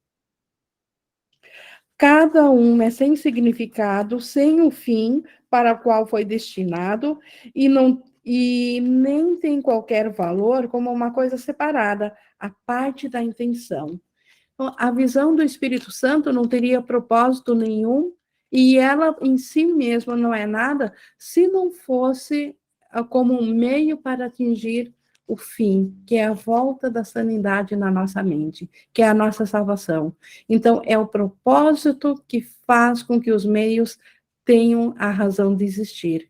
Cada um é sem significado, sem o fim para o qual foi destinado, e nem tem qualquer valor como uma coisa separada, a parte da intenção. Então, a visão do Espírito Santo não teria propósito nenhum, e ela em si mesma não é nada, se não fosse como um meio para atingir o fim, que é a volta da sanidade na nossa mente, que é a nossa salvação. Então, é o propósito que faz com que os meios tenham a razão de existir.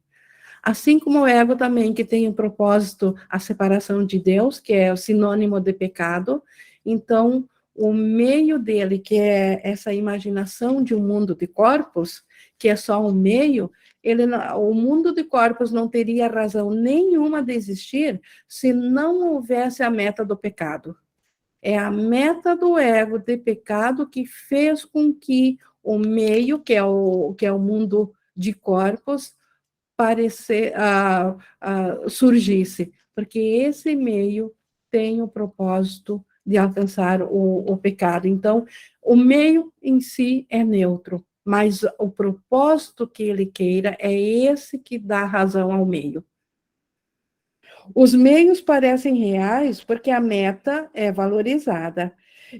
Assim como o ego também, que tem o propósito, a separação de Deus, que é o sinônimo de pecado. Então, o meio dele, que é essa imaginação de um mundo de corpos, que é só um meio, o mundo de corpos não teria razão nenhuma de existir se não houvesse a meta do pecado. É a meta do ego de pecado que fez com que o meio, que é o mundo de corpos, surgisse, porque esse meio tem o propósito de alcançar o pecado. Então, o meio em si é neutro, mas o propósito que ele queira é esse que dá razão ao meio. Os meios parecem reais porque a meta é valorizada,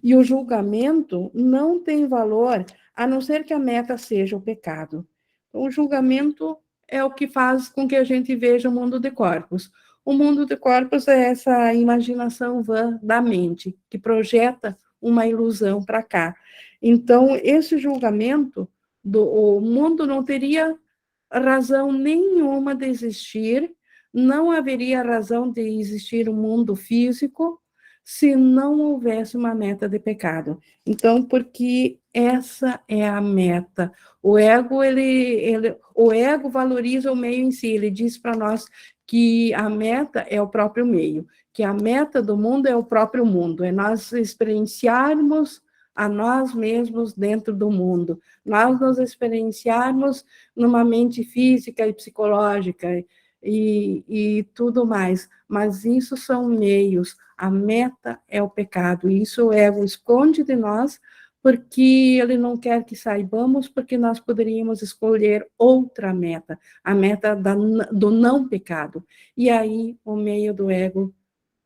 e o julgamento não tem valor a não ser que a meta seja o pecado. O julgamento é o que faz com que a gente veja o mundo de corpos. O mundo de corpos é essa imaginação vã da mente, que projeta uma ilusão para cá. Então, esse julgamento, o mundo não teria razão nenhuma de existir, não haveria razão de existir um mundo físico se não houvesse uma meta de pecado. Então, porque Essa é a meta. O ego valoriza o meio em si, ele diz para nós que a meta é o próprio meio, que a meta do mundo é o próprio mundo, é nós experienciarmos a nós mesmos dentro do mundo, nós nos experienciarmos numa mente física e psicológica e tudo mais, mas isso são meios, a meta é o pecado, e isso o ego esconde de nós, porque ele não quer que saibamos, porque nós poderíamos escolher outra meta, a meta do não pecado, e aí o meio do ego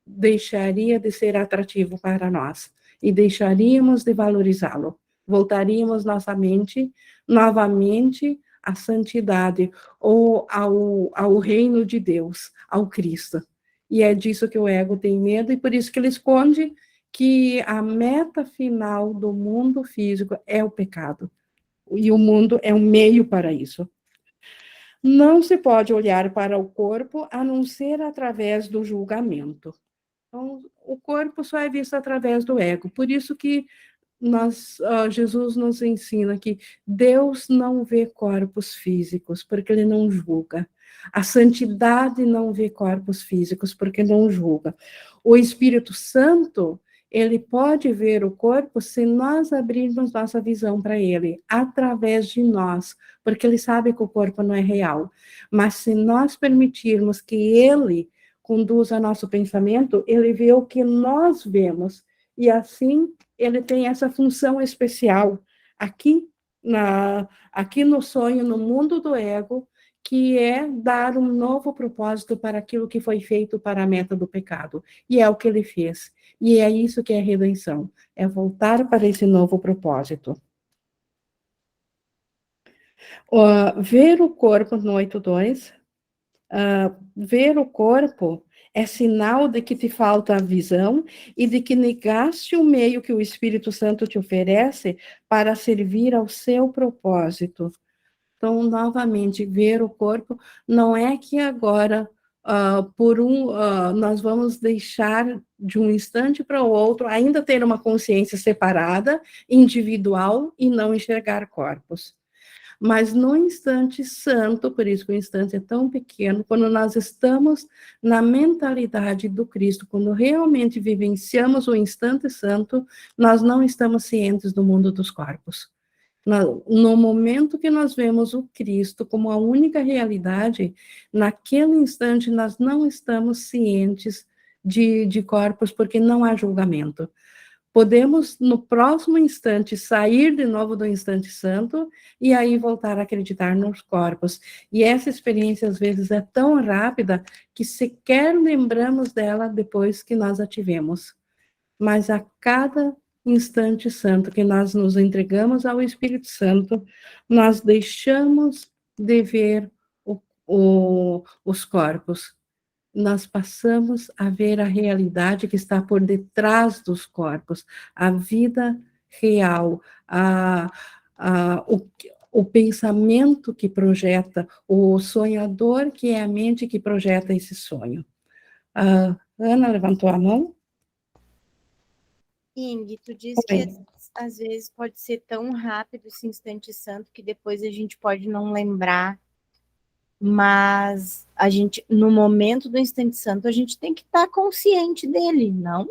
deixaria de ser atrativo para nós e deixaríamos de valorizá-lo. Voltaríamos nossa mente novamente à santidade ou ao reino de Deus, ao Cristo. E é disso que o ego tem medo e por isso que ele esconde que a meta final do mundo físico é o pecado. E o mundo é um meio para isso. Não se pode olhar para o corpo a não ser através do julgamento. Então, o corpo só é visto através do ego. Por isso que Jesus nos ensina que Deus não vê corpos físicos, porque ele não julga. A santidade não vê corpos físicos, porque não julga. O Espírito Santo, ele pode ver o corpo se nós abrirmos nossa visão para ele, através de nós, porque ele sabe que o corpo não é real. Mas se nós permitirmos que ele conduza nosso pensamento, ele vê o que nós vemos, e assim ele tem essa função especial aqui no sonho, no mundo do ego, que é dar um novo propósito para aquilo que foi feito para a meta do pecado. E é o que ele fez. E é isso que é redenção, é voltar para esse novo propósito. Ver o corpo no 8.2, ver o corpo é sinal de que te falta a visão e de que negaste o meio que o Espírito Santo te oferece para servir ao seu propósito. Então, novamente, ver o corpo não é que agora, nós vamos deixar de um instante para o outro, ainda ter uma consciência separada, individual, e não enxergar corpos. Mas no instante santo, por isso que o instante é tão pequeno, quando nós estamos na mentalidade do Cristo, quando realmente vivenciamos o instante santo, nós não estamos cientes do mundo dos corpos. No momento que nós vemos o Cristo como a única realidade, naquele instante nós não estamos cientes de corpos, porque não há julgamento. Podemos, no próximo instante, sair de novo do instante santo e aí voltar a acreditar nos corpos. E essa experiência, às vezes, é tão rápida que sequer lembramos dela depois que nós a tivemos. Mas a cada instante santo que nós nos entregamos ao Espírito Santo, nós deixamos de ver os corpos. Nós passamos a ver a realidade que está por detrás dos corpos, a vida real, o pensamento que projeta, o sonhador que é a mente que projeta esse sonho. Ana levantou a mão? Ing, tu diz que às vezes pode ser tão rápido esse instante santo que depois a gente pode não lembrar, mas a gente, no momento do instante santo, a gente tem que estar consciente dele, não?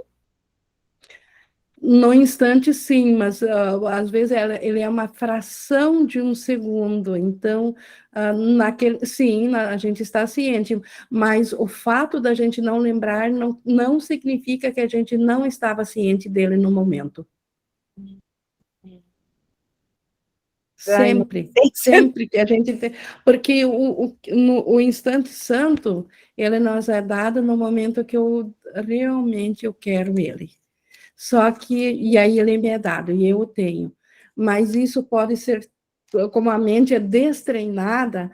No instante, sim, mas às vezes ele é uma fração de um segundo, então, sim, a gente está ciente, mas o fato da gente não lembrar não significa que a gente não estava ciente dele no momento. Sempre que a gente tem, porque o instante santo, ele nos é dado no momento que realmente eu quero ele. Só que, e aí ele me é dado, e eu o tenho. Mas isso pode ser, como a mente é destreinada,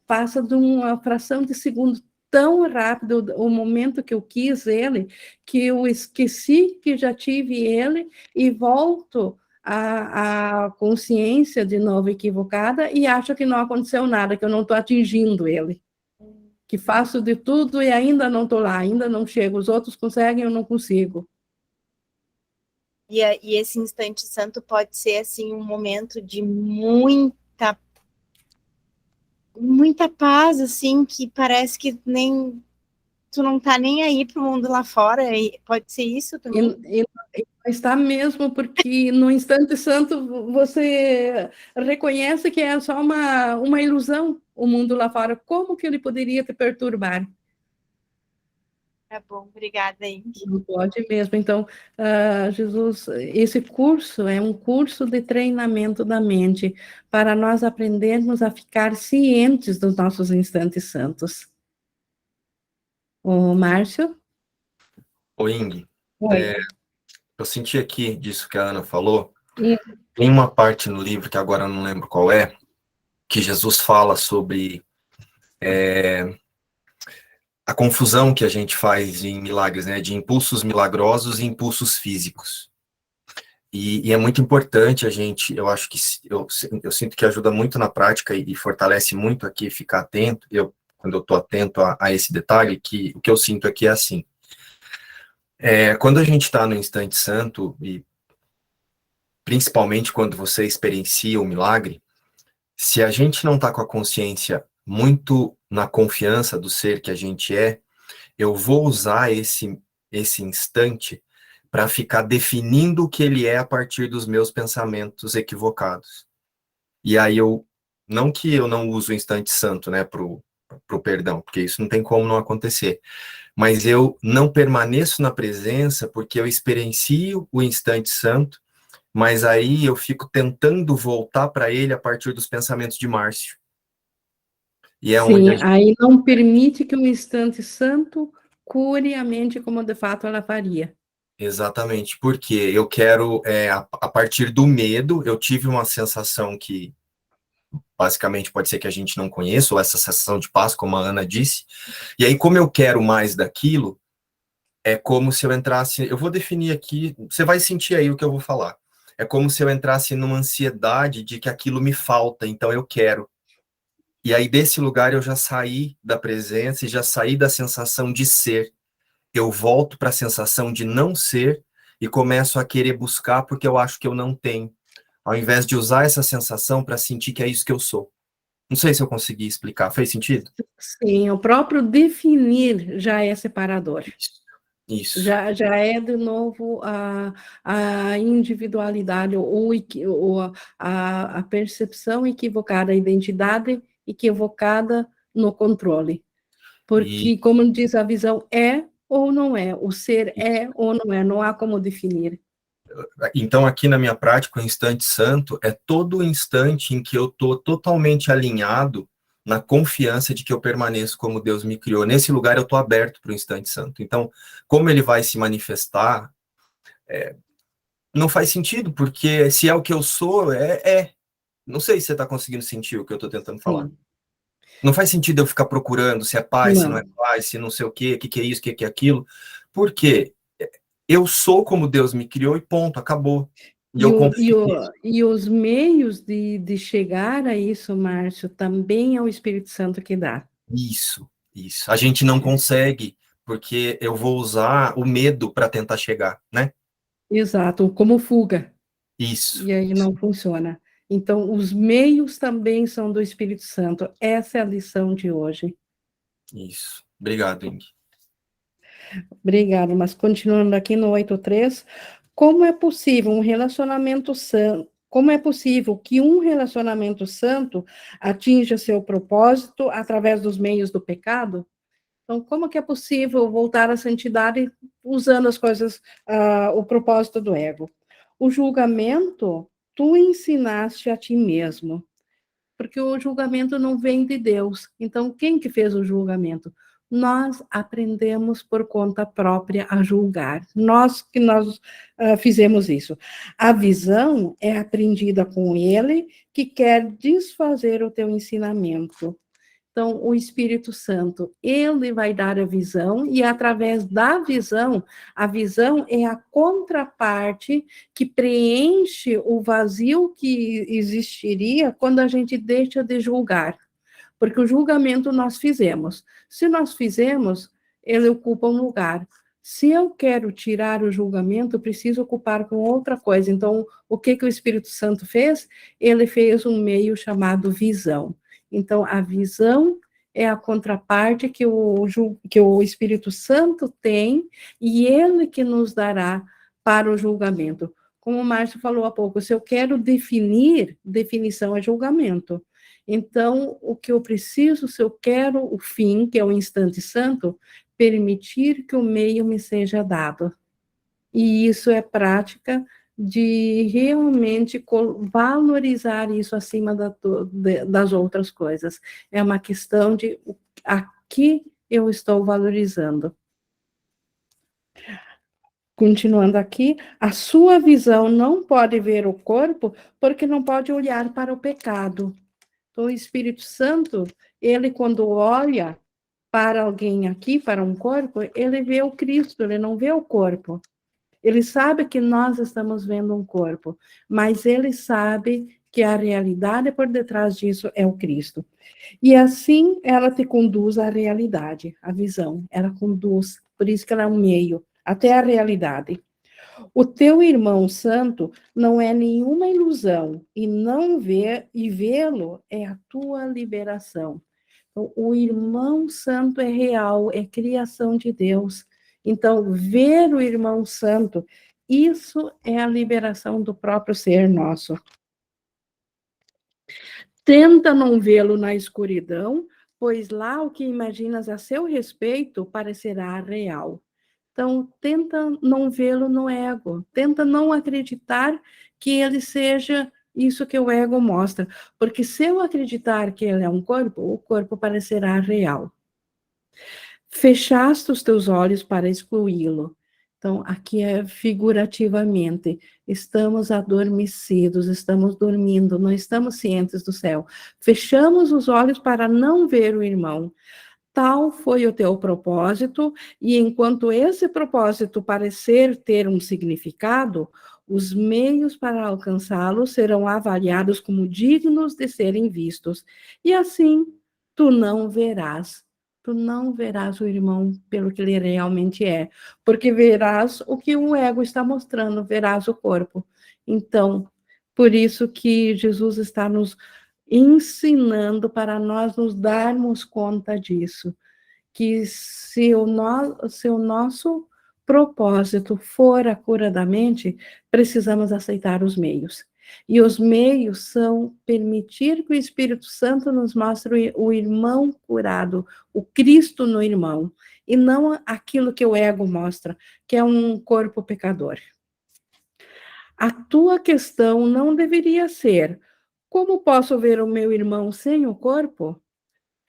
passa de uma fração de segundo tão rápido o momento que eu quis ele, que eu esqueci que já tive ele e volto à consciência de novo equivocada e acho que não aconteceu nada, que eu não estou atingindo ele. Que faço de tudo e ainda não estou lá, ainda não chego. Os outros conseguem, eu não consigo. E esse instante santo pode ser, assim, um momento de muita paz, assim, que parece que nem tu não tá nem aí pro mundo lá fora, e pode ser isso também? E está mesmo, porque no instante santo você reconhece que é só uma ilusão o mundo lá fora. Como que ele poderia te perturbar? Tá bom, obrigada, Inky. Não pode mesmo. Então, Jesus, esse curso é um curso de treinamento da mente para nós aprendermos a ficar cientes dos nossos instantes santos. O Márcio? Ô, Ing, Oi. eu senti aqui disso que a Ana falou, E- tem uma parte no livro, que agora eu não lembro qual é, que Jesus fala sobre a confusão que a gente faz em milagres, né, de impulsos milagrosos e impulsos físicos. E é muito importante a gente, eu acho que eu sinto que ajuda muito na prática e fortalece muito aqui ficar atento, quando eu estou atento a esse detalhe, que o que eu sinto aqui é assim, quando a gente está no instante santo, e principalmente quando você experiencia o milagre, se a gente não está com a consciência muito na confiança do ser que a gente é, eu vou usar esse instante para ficar definindo o que ele é a partir dos meus pensamentos equivocados. E aí não que eu não use o instante santo, né, pro perdão, porque isso não tem como não acontecer, mas eu não permaneço na presença porque eu experiencio o instante santo, mas aí eu fico tentando voltar para ele a partir dos pensamentos de Márcio. E é onde a Sim, gente... aí não permite que o instante santo cure a mente como de fato ela faria. Exatamente, porque eu quero, a partir do medo, eu tive uma sensação que basicamente pode ser que a gente não conheça, ou essa sensação de paz, como a Ana disse, e aí como eu quero mais daquilo, é como se eu entrasse, eu vou definir aqui, você vai sentir aí o que eu vou falar, é como se eu entrasse numa ansiedade de que aquilo me falta, então eu quero, e aí desse lugar eu já saí da presença e já saí da sensação de ser, eu volto para a sensação de não ser e começo a querer buscar porque eu acho que eu não tenho, ao invés de usar essa sensação para sentir que é isso que eu sou. Não sei se eu consegui explicar. Fez sentido? Sim, o próprio definir já é separador. Isso. Já é, de novo, a individualidade ou a percepção equivocada, a identidade equivocada no controle. E, Porque, como diz a visão, é ou não é, o ser é ou não há como definir. então, aqui na minha prática, o instante santo é todo o instante em que eu estou totalmente alinhado na confiança de que eu permaneço como Deus me criou. Nesse lugar, eu estou aberto para o instante santo. Então, como ele vai se manifestar, não faz sentido, porque se é o que eu sou, é. Não sei se você está conseguindo sentir o que eu estou tentando falar. Sim, Não faz sentido eu ficar procurando se é pai, se não é não. pai, se não sei o que é isso, o que é aquilo, porque eu sou como Deus me criou e ponto, acabou. E E, eu confio nisso. e os meios de chegar a isso, Márcio, também é o Espírito Santo que dá. Isso. A gente não consegue, porque eu vou usar o medo para tentar chegar, né? Exato, como fuga. Isso, E aí não funciona. Então, os meios também são do Espírito Santo. Essa é a lição de hoje. isso. Obrigado, Ing. Obrigada, mas continuando aqui no 8.3, como é possível um relacionamento santo, como é possível que um relacionamento santo atinja seu propósito através dos meios do pecado? Então, como que é possível voltar à santidade usando as coisas, o propósito do ego? O julgamento, tu ensinaste a ti mesmo, porque o julgamento não vem de Deus. Então, quem que fez o julgamento? Nós aprendemos por conta própria a julgar. Nós fizemos isso. A visão é aprendida com ele, que quer desfazer o teu ensinamento. Então, o Espírito Santo, ele vai dar a visão, e através da visão, a visão é a contraparte que preenche o vazio que existiria quando a gente deixa de julgar. Porque o julgamento nós fizemos. Se nós fizemos, ele ocupa um lugar. Se eu quero tirar o julgamento, eu preciso ocupar com outra coisa. Então, o que o Espírito Santo fez? Ele fez um meio chamado visão. Então, a visão é a contraparte que o Espírito Santo tem, e ele que nos dará para o julgamento. Como o Márcio falou há pouco, se eu quero definir, definição é julgamento. Então, o que eu preciso, se eu quero o fim, que é o instante santo, permitir que o meio me seja dado. E isso é prática de realmente valorizar isso acima das outras coisas. É uma questão de aqui eu estou valorizando. Continuando aqui, a sua visão não pode ver o corpo porque não pode olhar para o pecado. Então, o Espírito Santo, ele quando olha para alguém aqui, para um corpo, ele vê o Cristo, ele não vê o corpo. Ele sabe que nós estamos vendo um corpo, mas ele sabe que a realidade por detrás disso é o Cristo. E assim ela te conduz à realidade, à visão. Ela conduz, por isso que ela é um meio, até a realidade. O teu irmão santo não é nenhuma ilusão, e não ver e vê-lo é a tua liberação. Então, o irmão santo é real, é criação de Deus. Então, ver o irmão santo, isso é a liberação do próprio ser nosso. Tenta não vê-lo na escuridão, pois lá o que imaginas a seu respeito parecerá real. Então, tenta não vê-lo no ego, tenta não acreditar que ele seja isso que o ego mostra, porque se eu acreditar que ele é um corpo, o corpo parecerá real. Fechaste os teus olhos para excluí-lo. Então, aqui é figurativamente, estamos adormecidos, estamos dormindo, não estamos cientes do céu. Fechamos os olhos para não ver o irmão. Tal foi o teu propósito, e enquanto esse propósito parecer ter um significado, os meios para alcançá-lo serão avaliados como dignos de serem vistos. E assim, tu não verás o irmão pelo que ele realmente é, porque verás o que o ego está mostrando, verás o corpo. Então, por isso que Jesus está nos ensinando para nós nos darmos conta disso, que se o nosso propósito for a cura da mente, precisamos aceitar os meios. E os meios são permitir que o Espírito Santo nos mostre o irmão curado, o Cristo no irmão, e não aquilo que o ego mostra, que é um corpo pecador. A tua questão não deveria ser: como posso ver o meu irmão sem o corpo?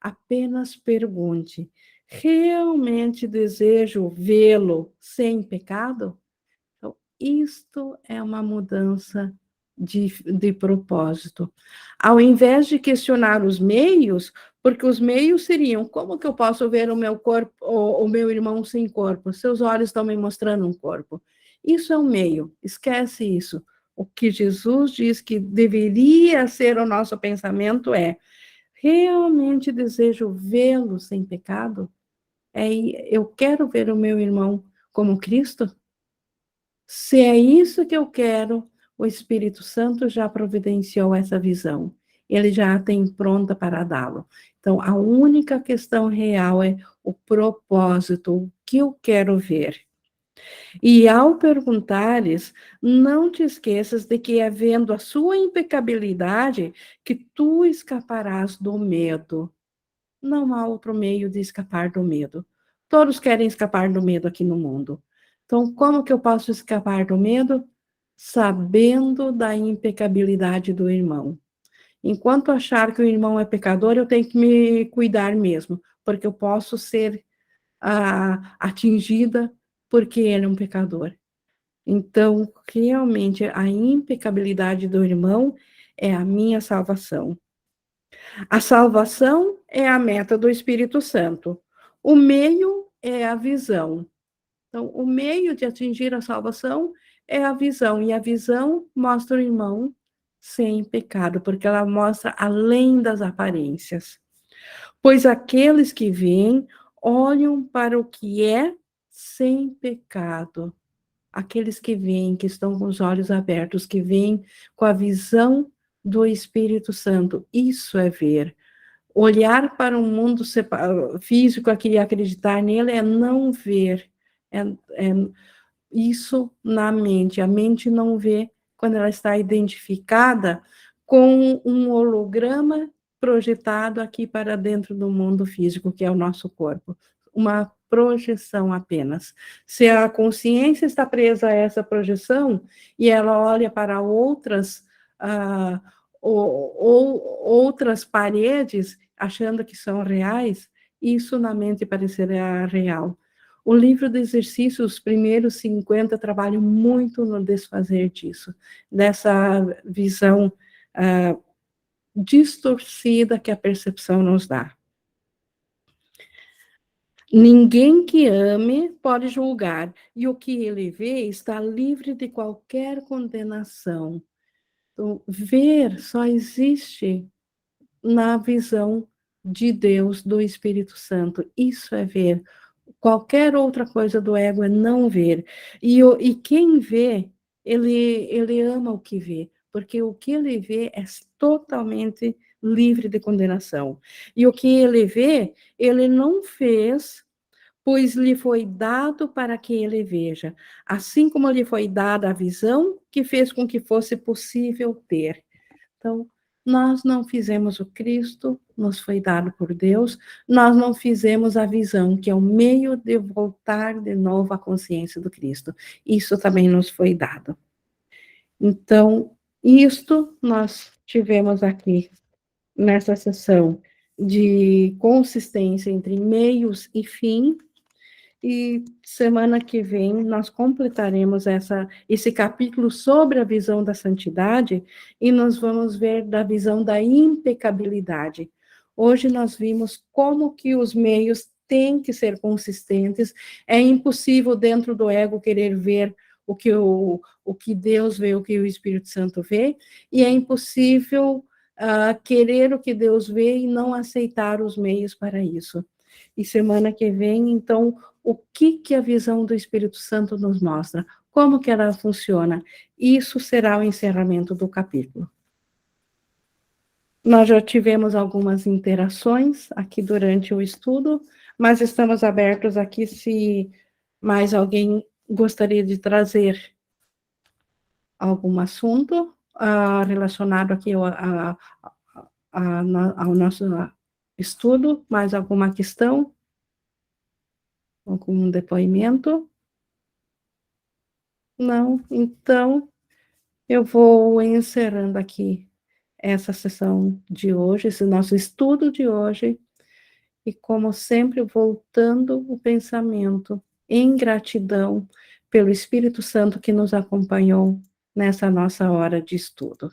Apenas pergunte: realmente desejo vê-lo sem pecado? Então, isto é uma mudança de propósito. Ao invés de questionar os meios, porque os meios seriam: como que eu posso ver o meu corpo, o meu irmão sem corpo? Seus olhos estão me mostrando um corpo. Isso é um meio, esquece isso. O que Jesus diz que deveria ser o nosso pensamento é: realmente desejo vê-lo sem pecado? Eu quero ver o meu irmão como Cristo? Se é isso que eu quero, o Espírito Santo já providenciou essa visão. Ele já a tem pronta para dá-lo. Então, a única questão real é o propósito, o que eu quero ver. E ao perguntares, não te esqueças de que é vendo a sua impecabilidade que tu escaparás do medo. Não há outro meio de escapar do medo. Todos querem escapar do medo aqui no mundo. Então, como que eu posso escapar do medo? Sabendo da impecabilidade do irmão. Enquanto achar que o irmão é pecador, eu tenho que me cuidar mesmo, porque eu posso ser atingida porque ele é um pecador. Então, realmente, a impecabilidade do irmão é a minha salvação. A salvação é a meta do Espírito Santo. O meio é a visão. Então, o meio de atingir a salvação é a visão. E a visão mostra o irmão sem pecado, porque ela mostra além das aparências. Pois aqueles que veem olham para o que é sem pecado. Aqueles que veem, que estão com os olhos abertos, que veem com a visão do Espírito Santo. Isso é ver. Olhar para um mundo físico aqui e acreditar nele é não ver. É isso na mente. A mente não vê quando ela está identificada com um holograma projetado aqui para dentro do mundo físico, que é o nosso corpo. Uma projeção apenas. Se a consciência está presa a essa projeção e ela olha para outras outras paredes, achando que são reais, isso na mente parecerá real. O livro de exercícios, os primeiros 50, trabalham muito no desfazer disso, dessa visão distorcida que a percepção nos dá. Ninguém que ame pode julgar, e o que ele vê está livre de qualquer condenação. Então, ver só existe na visão de Deus, do Espírito Santo. Isso é ver. Qualquer outra coisa do ego é não ver. E quem vê, ele ama o que vê, porque o que ele vê é totalmente livre de condenação. E o que ele vê, ele não fez, pois lhe foi dado para que ele veja, assim como lhe foi dada a visão que fez com que fosse possível ter. Então, nós não fizemos o Cristo, nos foi dado por Deus, nós não fizemos a visão, que é o meio de voltar de novo à consciência do Cristo. Isso também nos foi dado. Então, isto nós tivemos aqui, nessa sessão de consistência entre meios e fim, e semana que vem nós completaremos esse capítulo sobre a visão da santidade e nós vamos ver da visão da impecabilidade. Hoje nós vimos como que os meios têm que ser consistentes. É impossível dentro do ego querer ver o que Deus vê, o que o Espírito Santo vê, e é impossível querer o que Deus vê e não aceitar os meios para isso. E semana que vem, então, o que a visão do Espírito Santo nos mostra? Como que ela funciona? Isso será o encerramento do capítulo. Nós já tivemos algumas interações aqui durante o estudo, mas estamos abertos aqui se mais alguém gostaria de trazer algum assunto relacionado aqui ao nosso estudo, mais alguma questão? Algum depoimento? Não? Então, eu vou encerrando aqui essa sessão de hoje, esse nosso estudo de hoje, e como sempre, voltando o pensamento em gratidão pelo Espírito Santo que nos acompanhou nessa nossa hora de estudo.